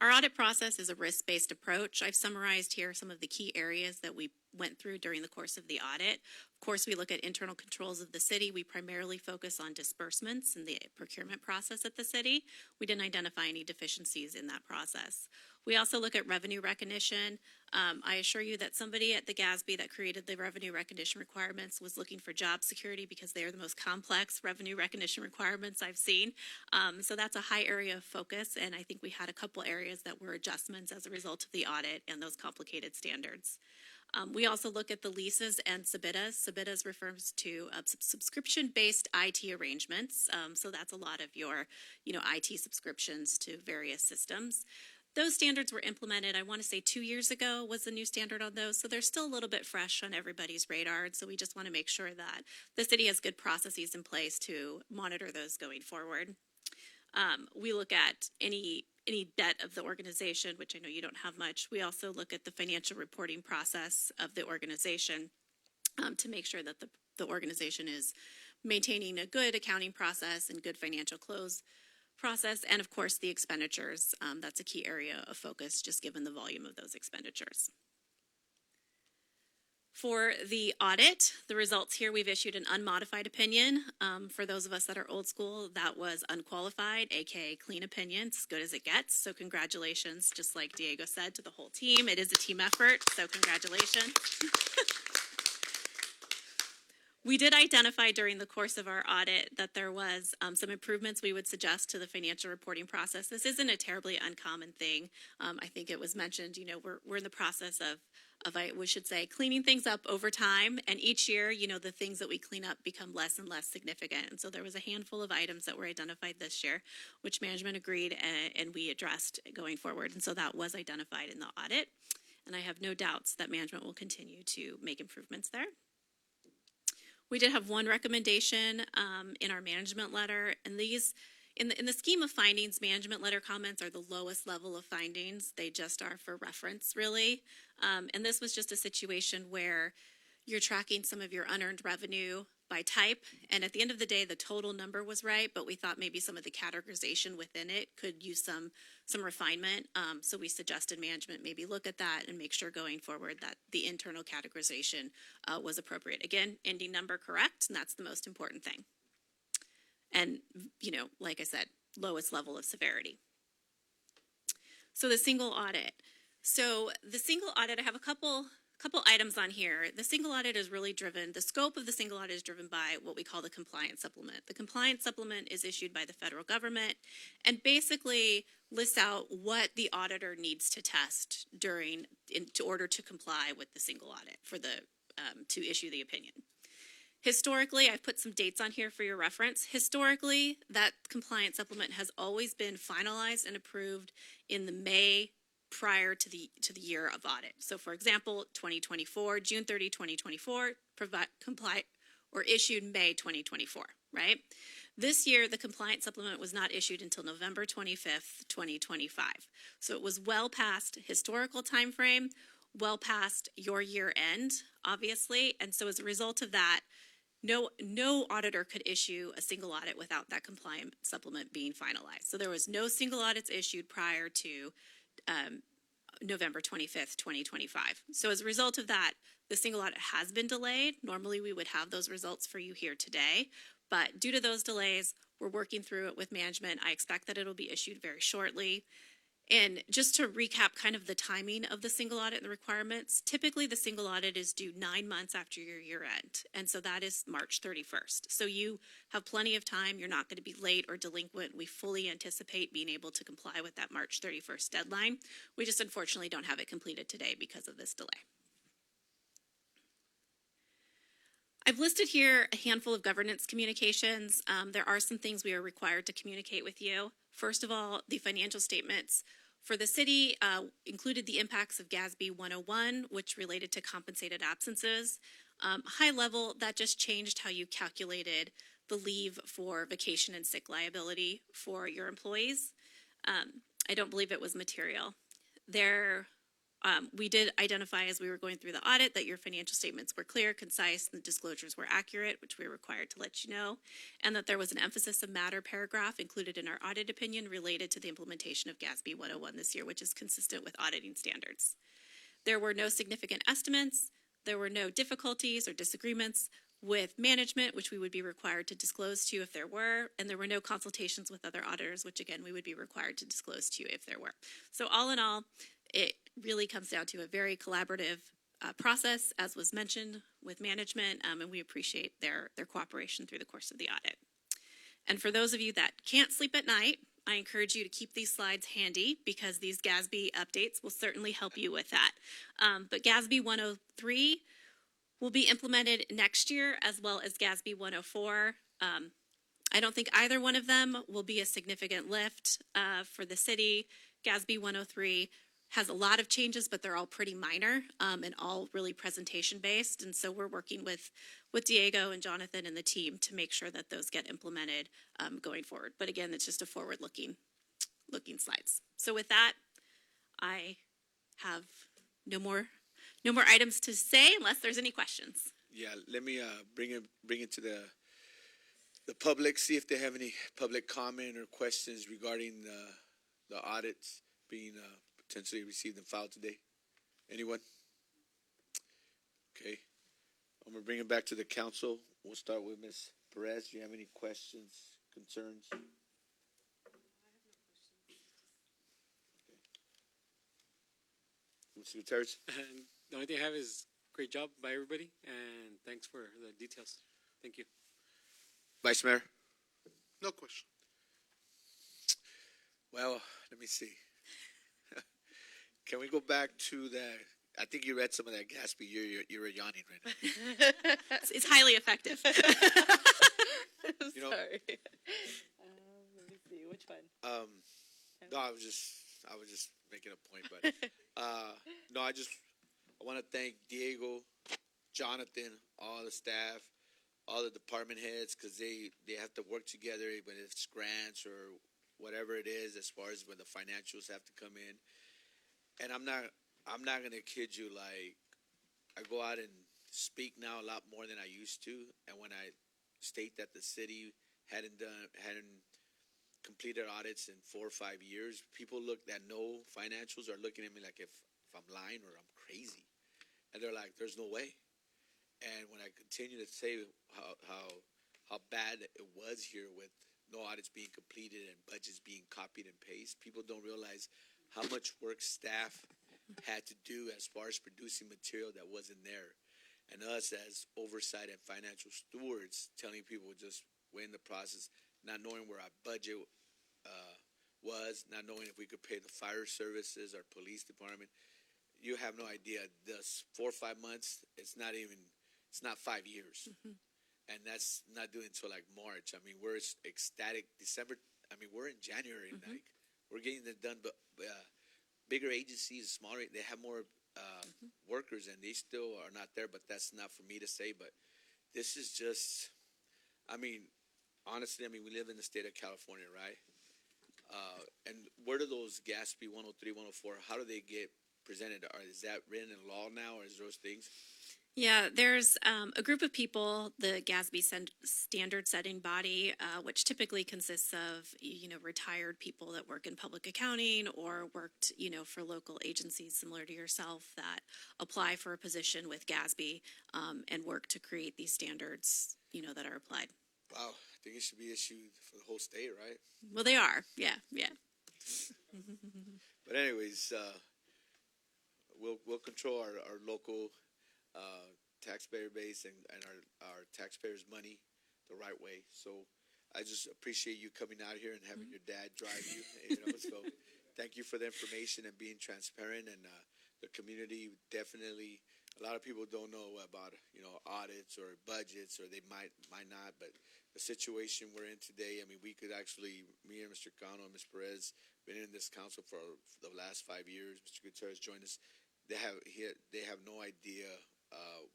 Our audit process is a risk-based approach. I've summarized here some of the key areas that we went through during the course of the audit. Of course, we look at internal controls of the city. We primarily focus on disbursements and the procurement process at the city. We didn't identify any deficiencies in that process. We also look at revenue recognition. I assure you that somebody at the GASB that created the revenue recognition requirements was looking for job security because they are the most complex revenue recognition requirements I've seen. So that's a high area of focus, and I think we had a couple areas that were adjustments as a result of the audit and those complicated standards. We also look at the leases and SBITAs. SBITAs refers to subscription-based IT arrangements. So that's a lot of your, IT subscriptions to various systems. Those standards were implemented, I want to say 2 years ago was the new standard on those, so they're still a little bit fresh on everybody's radar, so we just want to make sure that the city has good processes in place to monitor those going forward. We look at any debt of the organization, which I know you don't have much. We also look at the financial reporting process of the organization to make sure that the organization is maintaining a good accounting process and good financial close process, and of course the expenditures. That's a key area of focus just given the volume of those expenditures. For the audit, the results here, we've issued an unmodified opinion. For those of us that are old school, that was unqualified, aka clean opinion, as good as it gets. So congratulations, just like Diego said, to the whole team. It is a team effort, so congratulations. We did identify during the course of our audit that there was some improvements we would suggest to the financial reporting process. This isn't a terribly uncommon thing. I think it was mentioned, we're in the process of we should say, cleaning things up over time. And each year, the things that we clean up become less and less significant. And so there was a handful of items that were identified this year, which management agreed and we addressed going forward. And so that was identified in the audit. And I have no doubts that management will continue to make improvements there. We did have one recommendation in our management letter, and these, in the scheme of findings, management letter comments are the lowest level of findings. They just are for reference, really. And this was just a situation where you're tracking some of your unearned revenue by type, and at the end of the day, the total number was right, but we thought maybe some of the categorization within it could use some refinement. So we suggested management maybe look at that and make sure going forward that the internal categorization was appropriate. Again, ending number correct, and that's the most important thing. And, like I said, lowest level of severity. So the single audit. So the single audit, I have a couple couple items on here. The single audit is really driven, the scope of the single audit is driven by what we call the compliance supplement. The compliance supplement is issued by the federal government and basically lists out what the auditor needs to test in order to comply with the single audit for to issue the opinion. Historically, I've put some dates on here for your reference. Historically, that compliance supplement has always been finalized and approved in the May prior to the year of audit. So for example, 2024, June 30, 2024, issued May 2024, right? This year, the compliance supplement was not issued until November 25th, 2025. So it was well past historical time frame, well past your year end, obviously. And so as a result of that, no auditor could issue a single audit without that compliance supplement being finalized. So there was no single audits issued prior to November 25th, 2025. So as a result of that, the single audit has been delayed. Normally we would have those results for you here today, but due to those delays, we're working through it with management. I expect that it'll be issued very shortly. And just to recap kind of the timing of the single audit and the requirements, typically the single audit is due 9 months after your year end. And so that is March 31st. So you have plenty of time. You're not going to be late or delinquent. We fully anticipate being able to comply with that March 31st deadline. We just unfortunately don't have it completed today because of this delay. I've listed here a handful of governance communications. There are some things we are required to communicate with you. First of all, the financial statements for the city included the impacts of GASB 101, which related to compensated absences. High level, that just changed how you calculated the leave for vacation and sick liability for your employees. I don't believe it was material. We did identify as we were going through the audit that your financial statements were clear, concise, and the disclosures were accurate, which we were required to let you know, and that there was an emphasis of matter paragraph included in our audit opinion related to the implementation of GASB 101 this year, which is consistent with auditing standards. There were no significant estimates. There were no difficulties or disagreements with management, which we would be required to disclose to you if there were, and there were no consultations with other auditors, which again, we would be required to disclose to you if there were. So all in all, it really comes down to a very collaborative process, as was mentioned, with management, and we appreciate their cooperation through the course of the audit. And for those of you that can't sleep at night, I encourage you to keep these slides handy because these GASB updates will certainly help you with that. But GASB 103 will be implemented next year, as well as GASB 104. I don't think either one of them will be a significant lift for the city. GASB 103 has a lot of changes, but they're all pretty minor and all really presentation based. And so we're working with Diego and Jonathan and the team to make sure that those get implemented going forward. But again, it's just a forward-looking slides. So with that, I have no more items to say unless there's any questions. Yeah, let me bring it to the public. See if they have any public comment or questions regarding the audits being potentially received and filed today. Anyone? Okay. I'm going to bring it back to the council. We'll start with Ms. Perez. Do you have any questions, concerns? Okay. Mr. Gutierrez? The only thing I have is great job by everybody, and thanks for the details. Thank you. Vice Mayor? No question. Well, let me see. Can we go back to that? I think you read some of that Gatsby. You're yawning right now. It's highly effective. You know, Sorry. Let me see. Which one? No, I was just making a point, but no, I want to thank Diego, Jonathan, all the staff, all the department heads, because they have to work together when it's grants or whatever it is, as far as when the financials have to come in. And I'm not gonna kid you. Like, I go out and speak now a lot more than I used to. And when I state that the city hadn't completed audits in 4 or 5 years, people that know financials are looking at me like if I'm lying or I'm crazy, and they're like, "There's no way." And when I continue to say how bad it was here with no audits being completed and budgets being copied and pasted, people don't realize how much work staff had to do as far as producing material that wasn't there. And us as oversight and financial stewards telling people just we're in the process, not knowing where our budget was, not knowing if we could pay the fire services or police department. You have no idea. This 4 or 5 months, it's not 5 years. And that's not doing until like March. I mean, we're ecstatic. December, I mean, we're in January. Like, we're getting it done, but bigger agencies, smaller, they have more workers, and they still are not there. But that's not for me to say. But this is just, I mean, honestly, I mean, we live in the state of California, right? And where do those GASB 103, 104, how do they get presented? Is that written in law now, or is those things? Yeah, there's a group of people, the GASB standard setting body, which typically consists of, retired people that work in public accounting or worked, for local agencies similar to yourself that apply for a position with GASB and work to create these standards, that are applied. Wow, I think it should be issued for the whole state, right? Well, they are. Yeah. But anyways, we'll control our local taxpayer base and our taxpayers' money the right way. So I just appreciate you coming out here and having your dad drive you. So thank you for the information and being transparent. And the community definitely, a lot of people don't know about audits or budgets, or they might not. But the situation we're in today, I mean, we could actually, me and Mr. Cano and Ms. Perez, been in this council for the last 5 years. Mr. Gutierrez joined us. They have no idea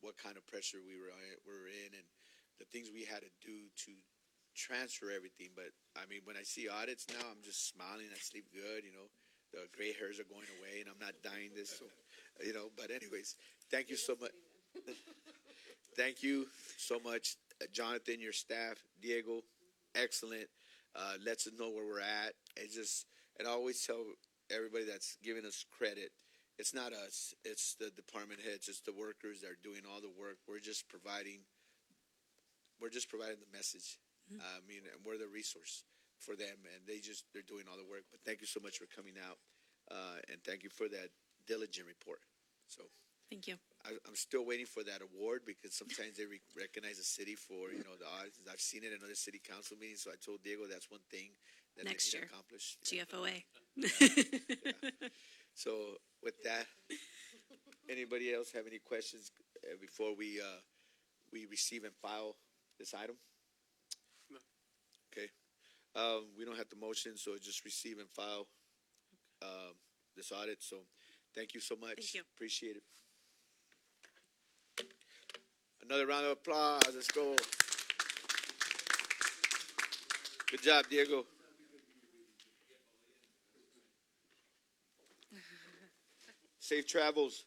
what kind of pressure we were in, and the things we had to do to transfer everything. But I mean, when I see audits now, I'm just smiling. I sleep good. The gray hairs are going away, and I'm not dying this. So, But anyways, thank you so much. Thank you so much, Jonathan, your staff, Diego, excellent. Lets us know where we're at. And I always tell everybody that's giving us credit, it's not us. It's the department heads. It's the workers that are doing all the work. We're just providing the message. I mean, and we're the resource for them, and they're doing all the work. But thank you so much for coming out, and thank you for that diligent report. So Thank you. I'm still waiting for that award, because sometimes they recognize the city for the audits. I've seen it in other city council meetings. So I told Diego that's one thing that Next they need year. to accomplish. GFOA. Yeah. So with that, anybody else have any questions before we receive and file this item? No. Okay. We don't have the motion, so just receive and file this audit. So thank you so much. Thank you. Appreciate it. Another round of applause. Let's go. Good job, Diego. Safe travels.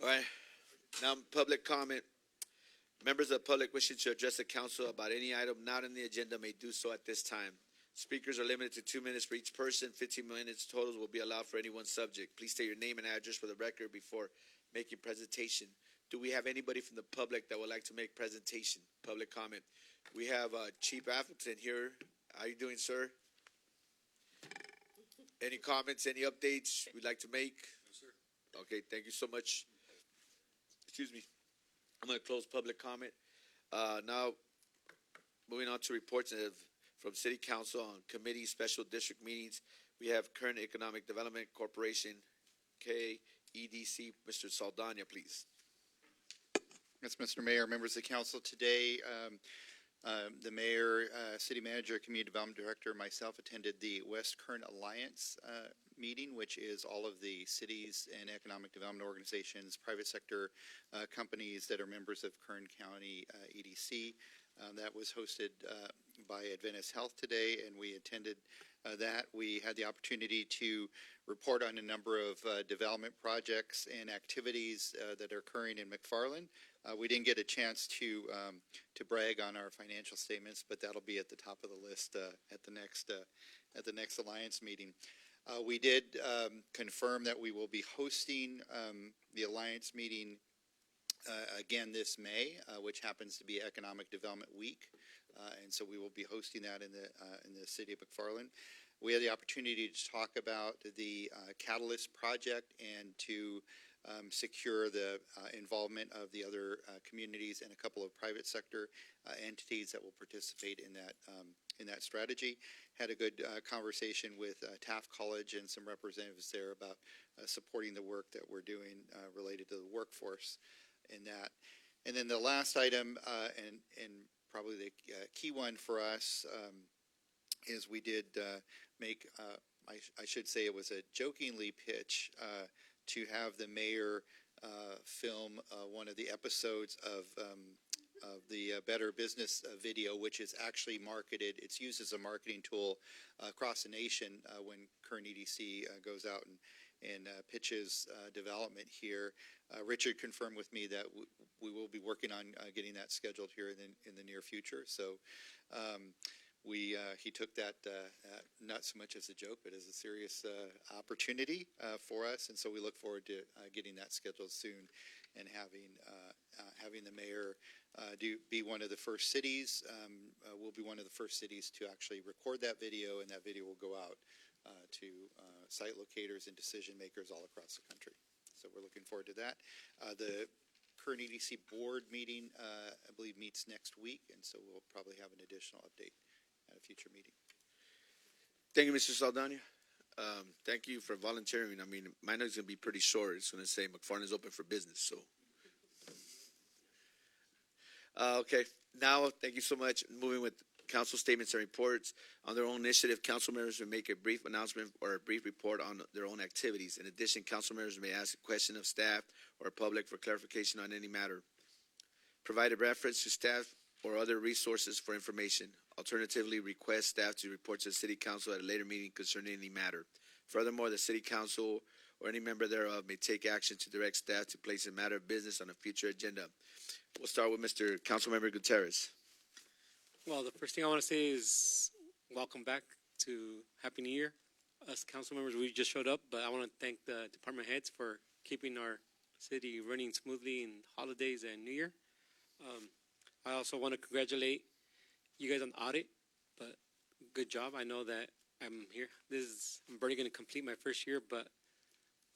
All right. Now, public comment. Members of the public wishing to address the council about any item not on the agenda may do so at this time. Speakers are limited to 2 minutes for each person. 15 minutes total will be allowed for any one subject. Please state your name and address for the record before making presentation. Do we have anybody from the public that would like to make presentation? Public comment. We have Chief Appleton here. How are you doing, sir? Any comments, any updates you'd like to make? No, sir. Okay, thank you so much. Excuse me. I'm going to close public comment. Now, moving on to reports from City Council on committee special district meetings. We have Current Economic Development Corporation, KEDC. Mr. Saldana, please. Yes, Mr. Mayor, members of the council, today the mayor, city manager, community development director, myself attended the West Kern Alliance meeting, which is all of the cities and economic development organizations, private sector companies that are members of Kern County EDC. That was hosted by Adventist Health today, and we attended that. We had the opportunity to report on a number of development projects and activities that are occurring in McFarland. We didn't get a chance to brag on our financial statements, but that'll be at the top of the list at the next Alliance meeting. We did confirm that we will be hosting the Alliance meeting again this May, which happens to be Economic Development Week. and so we will be hosting that in the city of McFarland. We had the opportunity to talk about the Catalyst project and to secure the involvement of the other communities and a couple of private sector entities that will participate in that strategy. Had a good conversation with Taft College and some representatives there about supporting the work that we're doing related to the workforce in that. And then the last item, and probably the key one for us, is we did make, I should say it was a jokingly pitch to have the mayor film one of the episodes of the Better Business video, which is actually marketed. It's used as a marketing tool across the nation when current EDC goes out and pitches development here. Richard confirmed with me that we will be working on getting that scheduled here in the near future. So he took that not so much as a joke, but as a serious opportunity for us, and so we look forward to getting that scheduled soon and having the mayor be one of the first cities. We'll be one of the first cities to actually record that video, and that video will go out to site locators and decision makers all across the country. So we're looking forward to that. The current EDC board meeting, I believe, meets next week, and so we'll probably have an additional update at a future meeting. Thank you, Mr. Saldana. Thank you for volunteering. I mean, mine is going to be pretty short. It's going to say McFarland is open for business. So, okay. Now, thank you so much. Moving with council statements and reports. On their own initiative, council members may make a brief announcement or a brief report on their own activities. In addition, council members may ask a question of staff or public for clarification on any matter. Provide a reference to staff or other resources for information. Alternatively, request staff to report to the City Council at a later meeting concerning any matter. Furthermore, the City Council or any member thereof may take action to direct staff to place a matter of business on a future agenda. We'll start with Mr. Councilmember Gutierrez. Well, the first thing I want to say is welcome back to Happy New Year. Us council members, we just showed up, but I want to thank the department heads for keeping our city running smoothly in holidays and New Year. I also want to congratulate you guys on the audit, but good job. I know that I'm here. I'm barely going to complete my first year, but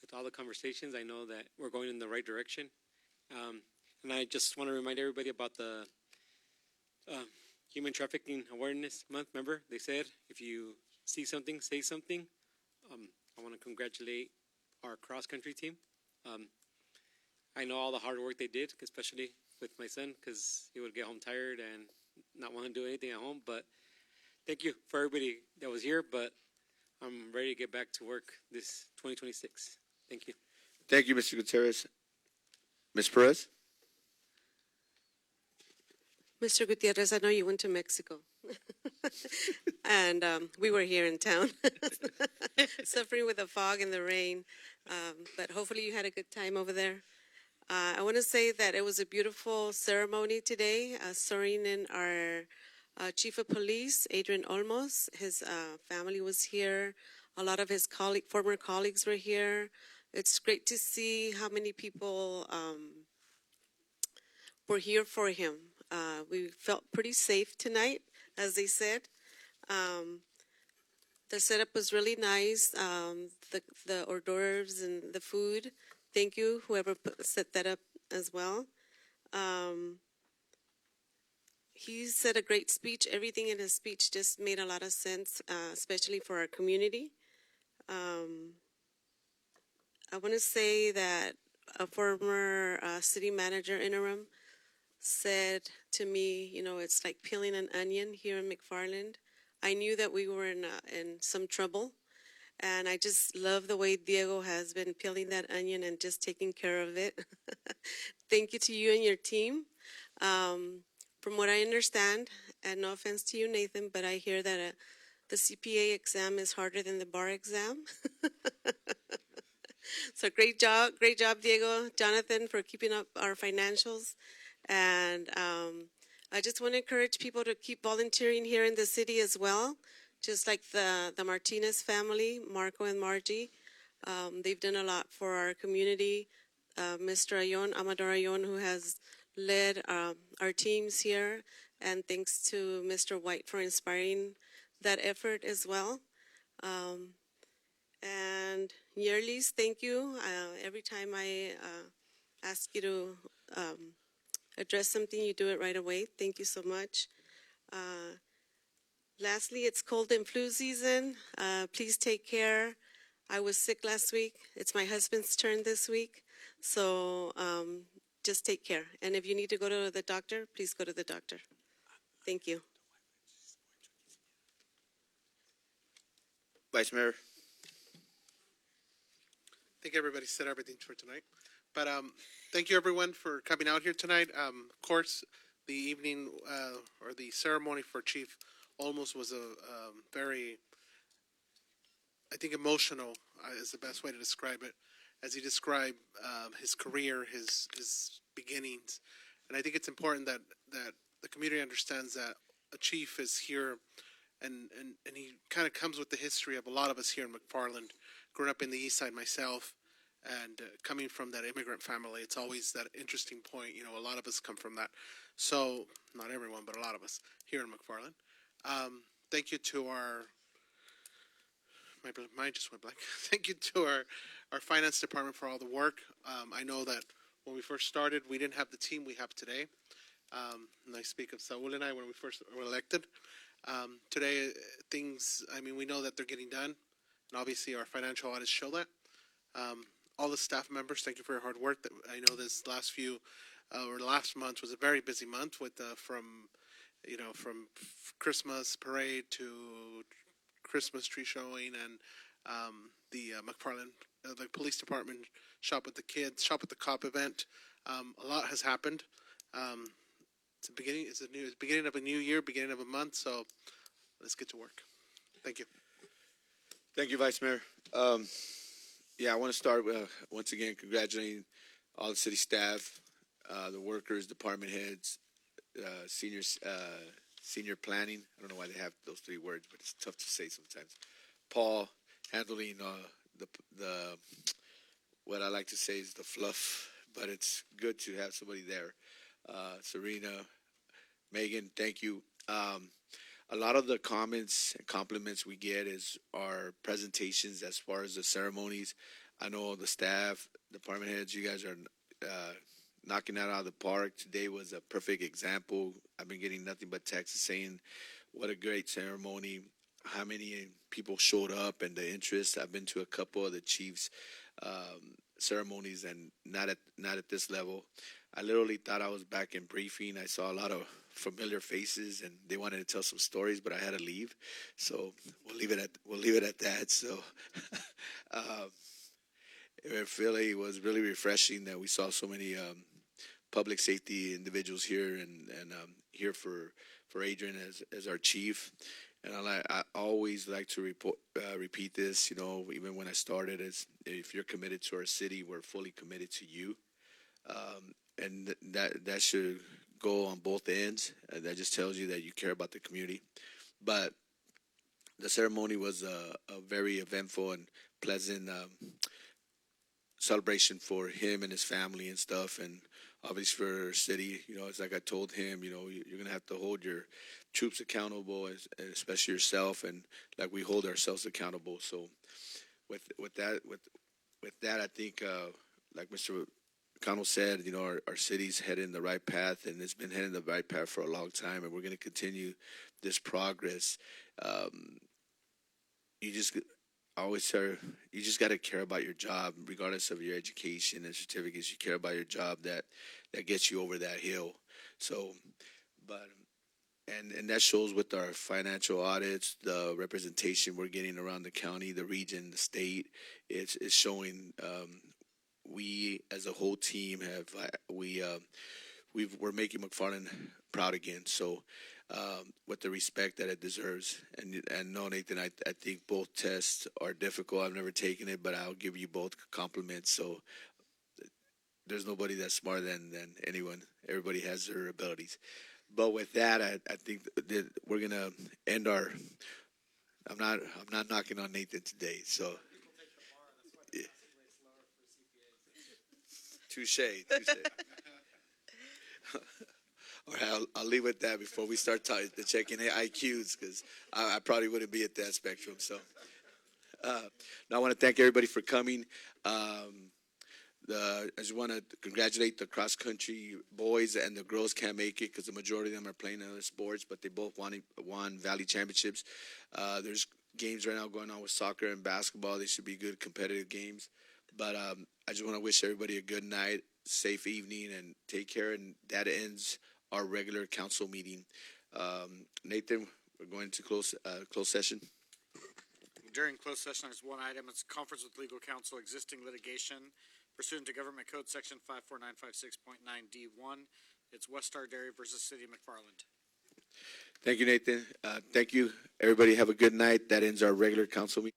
with all the conversations, I know that we're going in the right direction. And I just want to remind everybody about the Human Trafficking Awareness Month. Remember, they said if you see something, say something. I want to congratulate our cross-country team. I know all the hard work they did, especially with my son, because he would get home tired and not want to do anything at home. But thank you for everybody that was here, but I'm ready to get back to work this 2026. Thank you. Thank you, Mr. Gutierrez. Ms. Perez? Mr. Gutierrez, I know you went to Mexico. And we were here in town, suffering with the fog and the rain. But hopefully you had a good time over there. I want to say that it was a beautiful ceremony today, swearing in our Chief of Police, Adrian Olmos. His family was here. A lot of his former colleagues were here. It's great to see how many people were here for him. We felt pretty safe tonight, as they said. The setup was really nice. The hors d'oeuvres and the food. Thank you, whoever set that up as well. He said a great speech. Everything in his speech just made a lot of sense, especially for our community. I want to say that a former city manager interim said to me, you know, it's like peeling an onion here in McFarland. I knew that we were in some trouble, and I just love the way Diego has been peeling that onion and just taking care of it. Thank you to you and your team. From what I understand, and no offense to you, Nathan, but I hear that the CPA exam is harder than the bar exam. So great job, Diego, Jonathan, for keeping up our financials. And I just want to encourage people to keep volunteering here in the city as well, just like the Martinez family, Marco and Margie. They've done a lot for our community. Mr. Ayon, Amador Ayon, who has led our teams here, and thanks to Mr. White for inspiring that effort as well. And Yearlies, thank you. Every time I ask you to address something, you do it right away. Thank you so much. Lastly, it's cold and flu season. Please take care. I was sick last week. It's my husband's turn this week. So just take care. And if you need to go to the doctor, please go to the doctor. Thank you. Vice Mayor. I think everybody said everything for tonight. But thank you everyone for coming out here tonight. Of course, the evening or the ceremony for Chief Olmos was a very, I think, emotional is the best way to describe it, as he described his career, his beginnings. And I think it's important that the community understands that a chief is here, and he kind of comes with the history of a lot of us here in McFarland. Growing up in the East Side myself, and coming from that immigrant family, it's always that interesting point. You know, a lot of us come from that. So, not everyone, but a lot of us here in McFarland. Thank you to our, my mind just went blank. Thank you to our finance department for all the work. I know that when we first started, we didn't have the team we have today. And I speak of Saul and I when we first were elected. Today, things, I mean, we know that they're getting done. And obviously, our financial audits show that. All the staff members, thank you for your hard work. I know this last month was a very busy month with from Christmas parade to Christmas tree showing, and the McFarland, the police department shop with the kids, shop with the cop event. A lot has happened. It's the beginning. It's beginning of a new year, beginning of a month. So let's get to work. Thank you. Thank you, Vice Mayor. Yeah, I want to start once again congratulating all the city staff, the workers, department heads, senior planning. I don't know why they have those three words, but it's tough to say sometimes. Paul handling the what I like to say is the fluff, but it's good to have somebody there. Serena, Megan, thank you. A lot of the comments and compliments we get is our presentations as far as the ceremonies. I know the staff, department heads, you guys are knocking that out of the park. Today was a perfect example. I've been getting nothing but texts saying what a great ceremony, how many people showed up, and the interest. I've been to a couple of the chiefs' ceremonies, and not at this level. I literally thought I was back in briefing. I saw a lot of familiar faces, and they wanted to tell some stories, but I had to leave. So we'll leave it at that. So it was really refreshing that we saw so many public safety individuals here, and here for Adrian as our chief. And I always like to repeat this. You know, even when I started, is if you're committed to our city, we're fully committed to you. And that should go on both ends. That just tells you that you care about the community. But the ceremony was a very eventful and pleasant celebration for him and his family and stuff. And obviously for our city, you know, it's like I told him, you know, you're going to have to hold your troops accountable, especially yourself, and like we hold ourselves accountable. So with that, I think, like Mr. Connell said, you know, our city's headed in the right path, and it's been heading in the right path for a long time, and we're going to continue this progress. You just got to care about your job, regardless of your education and certificates. You care about your job that gets you over that hill. So, and that shows with our financial audits, the representation we're getting around the county, the region, the state. It's showing. We as a whole team we're making McFarland proud again. So with the respect that it deserves, and no, Nathan, I think both tests are difficult. I've never taken it, but I'll give you both compliments. So there's nobody that's smarter than anyone. Everybody has their abilities. But with that, I think that we're gonna end our. I'm not knocking on Nathan today, so. Touche. All right, I'll leave with that before we start checking IQs, because I probably wouldn't be at that spectrum. So, now I want to thank everybody for coming. I just want to congratulate the cross country boys, and the girls can't make it because the majority of them are playing other sports, but they both won Valley championships. There's games right now going on with soccer and basketball. They should be good competitive games. But I just want to wish everybody a good night, safe evening, and take care. And that ends our regular council meeting. Nathan, we're going to close session. During closed session, there's one item. It's conference with legal counsel, existing litigation pursuant to Government Code Section 54956.9D1. It's West Star Dairy versus City of McFarland. Thank you, Nathan. Thank you, everybody. Have a good night. That ends our regular council meeting.